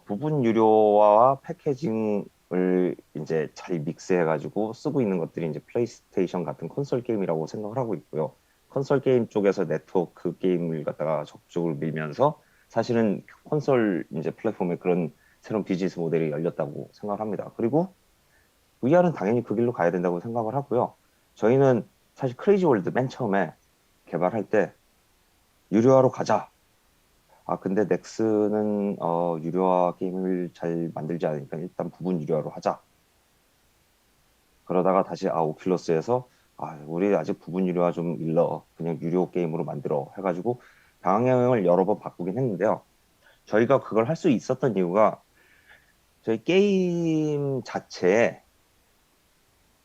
부분 유료화와 패키징을 이제 잘 믹스해가지고 쓰고 있는 것들이 이제 플레이스테이션 같은 콘솔 게임이라고 생각을 하고 있고요. 콘솔 게임 쪽에서 네트워크 게임을 갖다가 적극적으로 밀면서 사실은 콘솔 이제 플랫폼에 그런 새로운 비즈니스 모델이 열렸다고 생각을 합니다. 그리고 VR은 당연히 그 길로 가야 된다고 생각을 하고요. 저희는 사실 크레이지 월드 맨 처음에 개발할 때 유료화로 가자. 근데 넥슨은 유료화 게임을 잘 만들지 않으니까 일단 부분 유료화로 하자. 그러다가 다시 오큘러스에서 우리 아직 부분 유료화 좀 일러. 그냥 유료 게임으로 만들어. 해가지고 방향을 여러 번 바꾸긴 했는데요. 저희가 그걸 할 수 있었던 이유가 저희 게임 자체에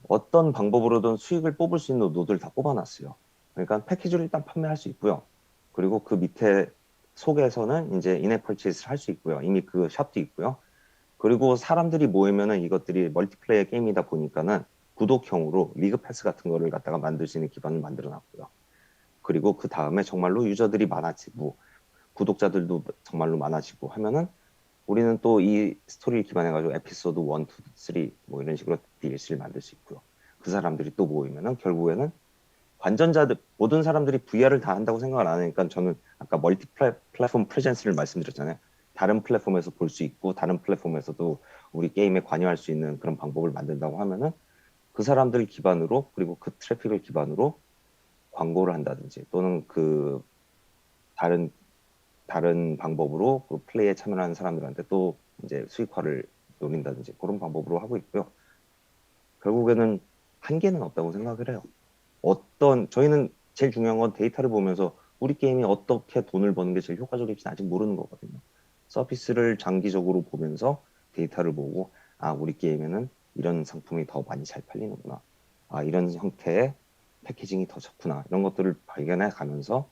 어떤 방법으로든 수익을 뽑을 수 있는 노드를 다 뽑아놨어요. 그러니까 패키지를 일단 판매할 수 있고요. 그리고 그 밑에 속에서는 이제 인앱 펄치스를 할 수 있고요. 이미 그 샵도 있고요. 그리고 사람들이 모이면은 이것들이 멀티플레이어 게임이다 보니까는 구독형으로 리그 패스 같은 거를 갖다가 만들 수 있는 기반을 만들어 놨고요. 그리고 그 다음에 정말로 유저들이 많아지고 구독자들도 정말로 많아지고 하면은 우리는 또 이 스토리를 기반해가지고 에피소드 1, 2, 3 뭐 이런 식으로 DLC를 만들 수 있고요. 그 사람들이 또 모이면은 결국에는 관전자들 모든 사람들이 VR을 다 한다고 생각을 안 하니까 저는 아까 멀티 플랫폼 프레젠스를 말씀드렸잖아요. 다른 플랫폼에서 볼 수 있고 다른 플랫폼에서도 우리 게임에 관여할 수 있는 그런 방법을 만든다고 하면은 그 사람들 기반으로 그리고 그 트래픽을 기반으로 광고를 한다든지 또는 그 다른 방법으로 그 플레이에 참여하는 사람들한테 또 이제 수익화를 노린다든지 그런 방법으로 하고 있고요. 결국에는 한계는 없다고 생각을 해요. 저희는 제일 중요한 건 데이터를 보면서 우리 게임이 어떻게 돈을 버는 게 제일 효과적일지 아직 모르는 거거든요. 서비스를 장기적으로 보면서 데이터를 보고, 우리 게임에는 이런 상품이 더 많이 잘 팔리는구나. 이런 형태의 패키징이 더 좋구나. 이런 것들을 발견해 가면서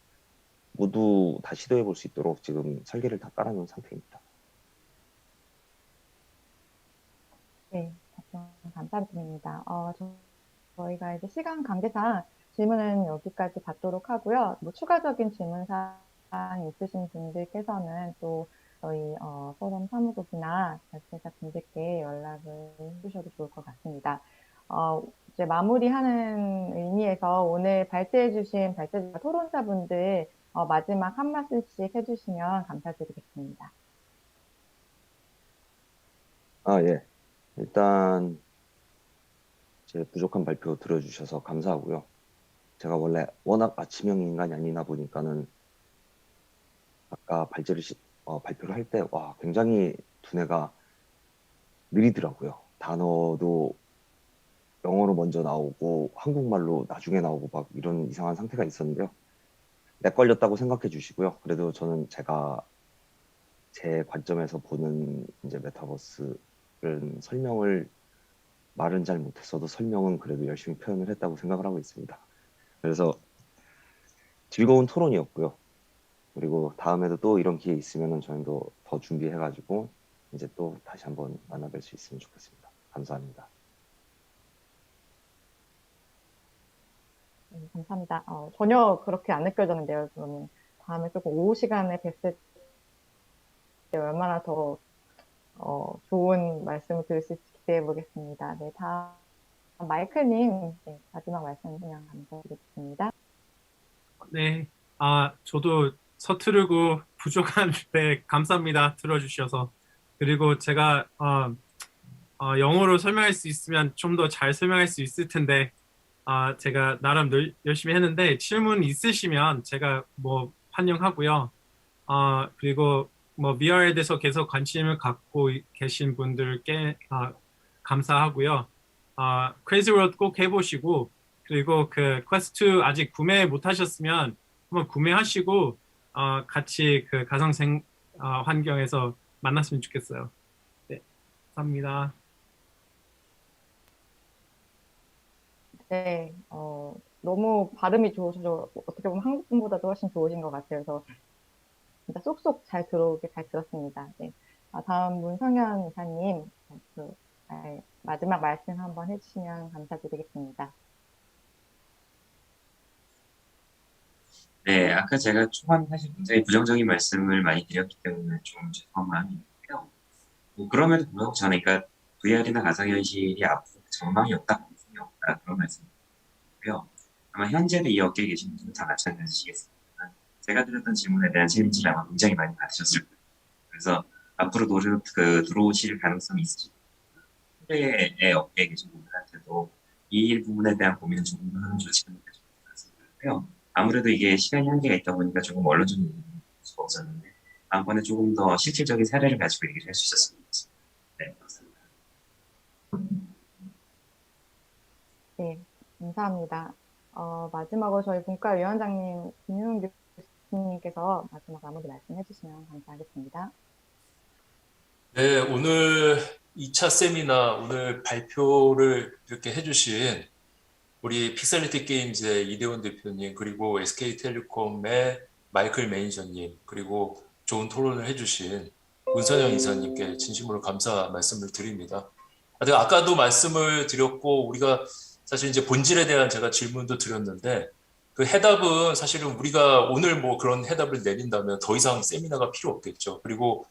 모두 다 시도해 볼 수 있도록 지금 설계를 다 깔아놓은 상태입니다. 네, 답변 감사드립니다. 저희가 이제 시간 관계상 질문은 여기까지 받도록 하고요. 뭐 추가적인 질문 사항 있으신 분들께서는 또 저희 포럼 사무국이나 발제자 분들께 연락을 해주셔도 좋을 것 같습니다. 이제 마무리하는 의미에서 오늘 발제해주신 발제자 토론자분들 마지막 한 말씀씩 해주시면 감사드리겠습니다. 예. 일단 제 부족한 발표 들어주셔서 감사하고요. 제가 원래 워낙 아침형 인간이 아니나 보니까는 아까 발표를 할 때, 굉장히 두뇌가 느리더라고요. 단어도 영어로 먼저 나오고, 한국말로 나중에 나오고, 막 이런 이상한 상태가 있었는데요. 렉 걸렸다고 생각해 주시고요. 그래도 저는 제가 제 관점에서 보는 이제 메타버스는 말은 잘 못했어도 설명은 그래도 열심히 표현을 했다고 생각을 하고 있습니다. 그래서 즐거운 토론이었고요. 그리고 다음에도 또 이런 기회 있으면은 저희도 더 준비해가지고 이제 또 다시 한번 만나뵐 수 있으면 좋겠습니다. 감사합니다. 네, 감사합니다. 전혀 그렇게 안 느껴졌는데요. 그러면 다음에 조금 오후 시간에 뵀을 때 얼마나 더 좋은 말씀을 들을 수 있을지 기대해 보겠습니다. 네, 다음 마이클님, 네, 마지막 말씀 그냥 감사드리겠습니다. 네, 저도 서투르고 부족한데 감사합니다. 들어주셔서. 그리고 제가 영어로 설명할 수 있으면 좀 더 잘 설명할 수 있을 텐데, 제가 나름 열심히 했는데 질문 있으시면 제가 뭐 환영하고요. 그리고 뭐 VR에 대해서 계속 관심을 갖고 계신 분들께 감사하고요. 크레이지 월드 꼭 해보시고 그리고 그 퀘스트 아직 구매 못 하셨으면 한번 구매하시고 같이 그 가상 환경에서 만났으면 좋겠어요. 네, 감사합니다. 네, 너무 발음이 좋으셔서 어떻게 보면 한국 분보다도 훨씬 좋으신 것 같아요. 그래서 진짜 쏙쏙 잘 들어오게 잘 들었습니다. 네. 다음 문성현 이사님, 마지막 말씀 한번 해주시면 감사드리겠습니다. 네, 아까 제가 초반 사실 굉장히 부정적인 말씀을 많이 드렸기 때문에 좀 죄송한 마음이 있고요. 뭐 그럼에도 불구하고 저는 그러니까 VR이나 가상현실이 앞으로 전망이 없다, 가능성이 없다 그런 말씀이고요. 아마 현재도 이 업계에 계신 분들은 다 마찬가지시겠습니다. 제가 드렸던 질문에 대한 챌린지를 아마 굉장히 많이 받으셨을 거예요. 그래서 앞으로 들어오실 가능성이 있으시고 현재의 업계에 계신 분들한테도 이 부분에 대한 고민을 조금 더 하는 좋지 않을까 생각을 하고요. 아무래도 이게 시간이 한계가 있다 보니까 조금 원론적인 얘기를 할 수가 없었는데 다음번에 조금 더 실질적인 사례를 가지고 얘기를 할 수 있었으면 좋겠습니다. 네, 감사합니다. 네, 감사합니다. 마지막으로 저희 문과위원장님 김윤웅 교수님께서 마지막 마무리 말씀해 주시면 감사하겠습니다. 네, 오늘 2차 세미나 오늘 발표를 이렇게 해주신 우리 픽셀리티 게임즈의 이대원 대표님, 그리고 SK텔레콤의 마이클 매니저님, 그리고 좋은 토론을 해주신 문선영 이사님께 진심으로 감사 말씀을 드립니다. 아까도 말씀을 드렸고, 우리가 사실 이제 본질에 대한 제가 질문도 드렸는데, 그 해답은 사실은 우리가 오늘 뭐 그런 해답을 내린다면 더 이상 세미나가 필요 없겠죠. 그리고,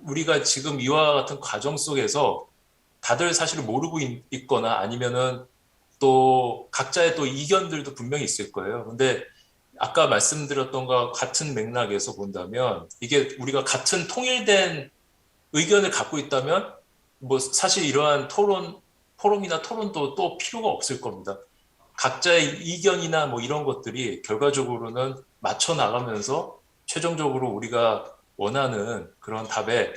우리가 지금 이와 같은 과정 속에서 다들 사실 모르고 있거나 아니면은 또 각자의 또 이견들도 분명히 있을 거예요. 근데 아까 말씀드렸던 것과 같은 맥락에서 본다면 이게 우리가 같은 통일된 의견을 갖고 있다면 뭐 사실 이러한 포럼이나 토론도 또 필요가 없을 겁니다. 각자의 이견이나 뭐 이런 것들이 결과적으로는 맞춰 나가면서 최종적으로 우리가 원하는 그런 답에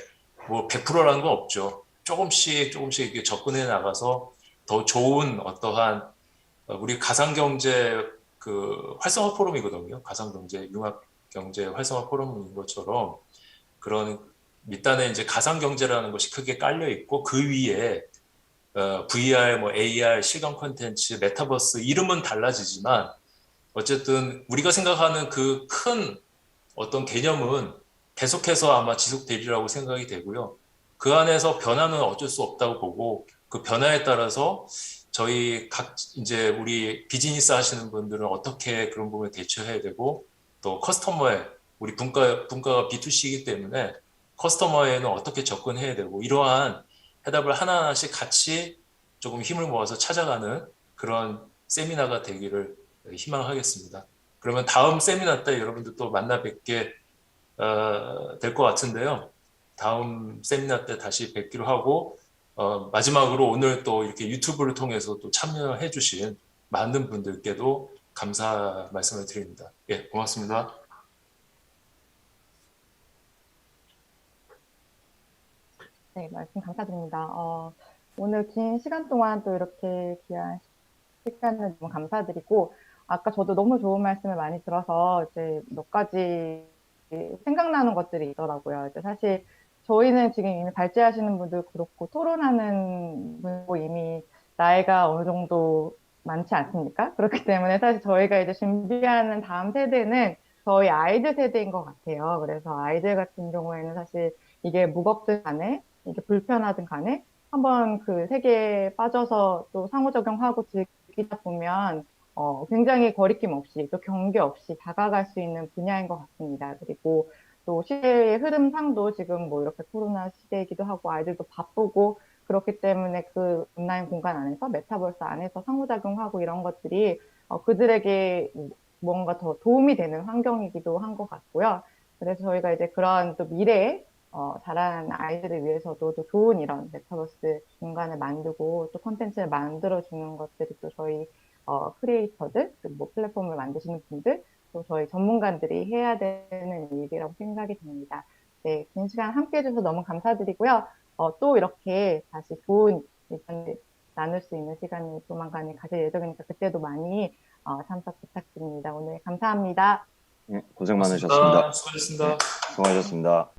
뭐 100%라는 건 없죠. 조금씩 이렇게 접근해 나가서 더 좋은 어떠한 우리 가상경제 그 활성화 포럼이거든요. 가상경제 융합경제 활성화 포럼인 것처럼 그런 밑단에 이제 가상경제라는 것이 크게 깔려 있고 그 위에 VR, 뭐 AR, 실감 콘텐츠, 메타버스 이름은 달라지지만 어쨌든 우리가 생각하는 그 큰 어떤 개념은 계속해서 아마 지속되리라고 생각이 되고요. 그 안에서 변화는 어쩔 수 없다고 보고 그 변화에 따라서 저희 이제 우리 비즈니스 하시는 분들은 어떻게 그런 부분에 대처해야 되고 또 우리 분과가 B2C이기 때문에 커스터머에는 어떻게 접근해야 되고 이러한 해답을 하나하나씩 같이 조금 힘을 모아서 찾아가는 그런 세미나가 되기를 희망하겠습니다. 그러면 다음 세미나 때 여러분들 또 만나 뵙게 될 것 같은데요. 다음 세미나 때 다시 뵙기로 하고 마지막으로 오늘 또 이렇게 유튜브를 통해서 또 참여해 주신 많은 분들께도 감사 말씀을 드립니다. 예, 고맙습니다. 네, 말씀 감사드립니다. 오늘 긴 시간 동안 또 이렇게 귀한 시간을 너무 감사드리고, 아까 저도 너무 좋은 말씀을 많이 들어서 이제 몇 가지 생각나는 것들이 있더라고요. 이제 사실 저희는 지금 이미 발제하시는 분들 그렇고 토론하는 분도 이미 나이가 어느 정도 많지 않습니까? 그렇기 때문에 사실 저희가 이제 준비하는 다음 세대는 저희 아이들 세대인 것 같아요. 그래서 아이들 같은 경우에는 사실 이게 무겁든 간에 이게 불편하든 간에 한번 그 세계에 빠져서 또 상호작용하고 즐기다 보면 굉장히 거리낌 없이 또 경계 없이 다가갈 수 있는 분야인 것 같습니다. 그리고 또 시대의 흐름상도 지금 뭐 이렇게 코로나 시대이기도 하고 아이들도 바쁘고 그렇기 때문에 그 온라인 공간 안에서 메타버스 안에서 상호작용하고 이런 것들이 그들에게 뭔가 더 도움이 되는 환경이기도 한 것 같고요. 그래서 저희가 이제 그런 또 미래에 자라는 아이들을 위해서도 또 좋은 이런 메타버스 공간을 만들고 또 콘텐츠를 만들어주는 것들이 또 저희 크리에이터들, 뭐 플랫폼을 만드시는 분들, 또 저희 전문가들이 해야 되는 일이라고 생각이 듭니다. 네, 긴 시간 함께 해주셔서 너무 감사드리고요. 또 이렇게 다시 좋은 의견을 나눌 수 있는 시간을 조만간에 가질 예정이니까 그때도 많이 참석 부탁드립니다. 오늘 감사합니다. 네, 고생 많으셨습니다. 수고하셨습니다. 수고하셨습니다.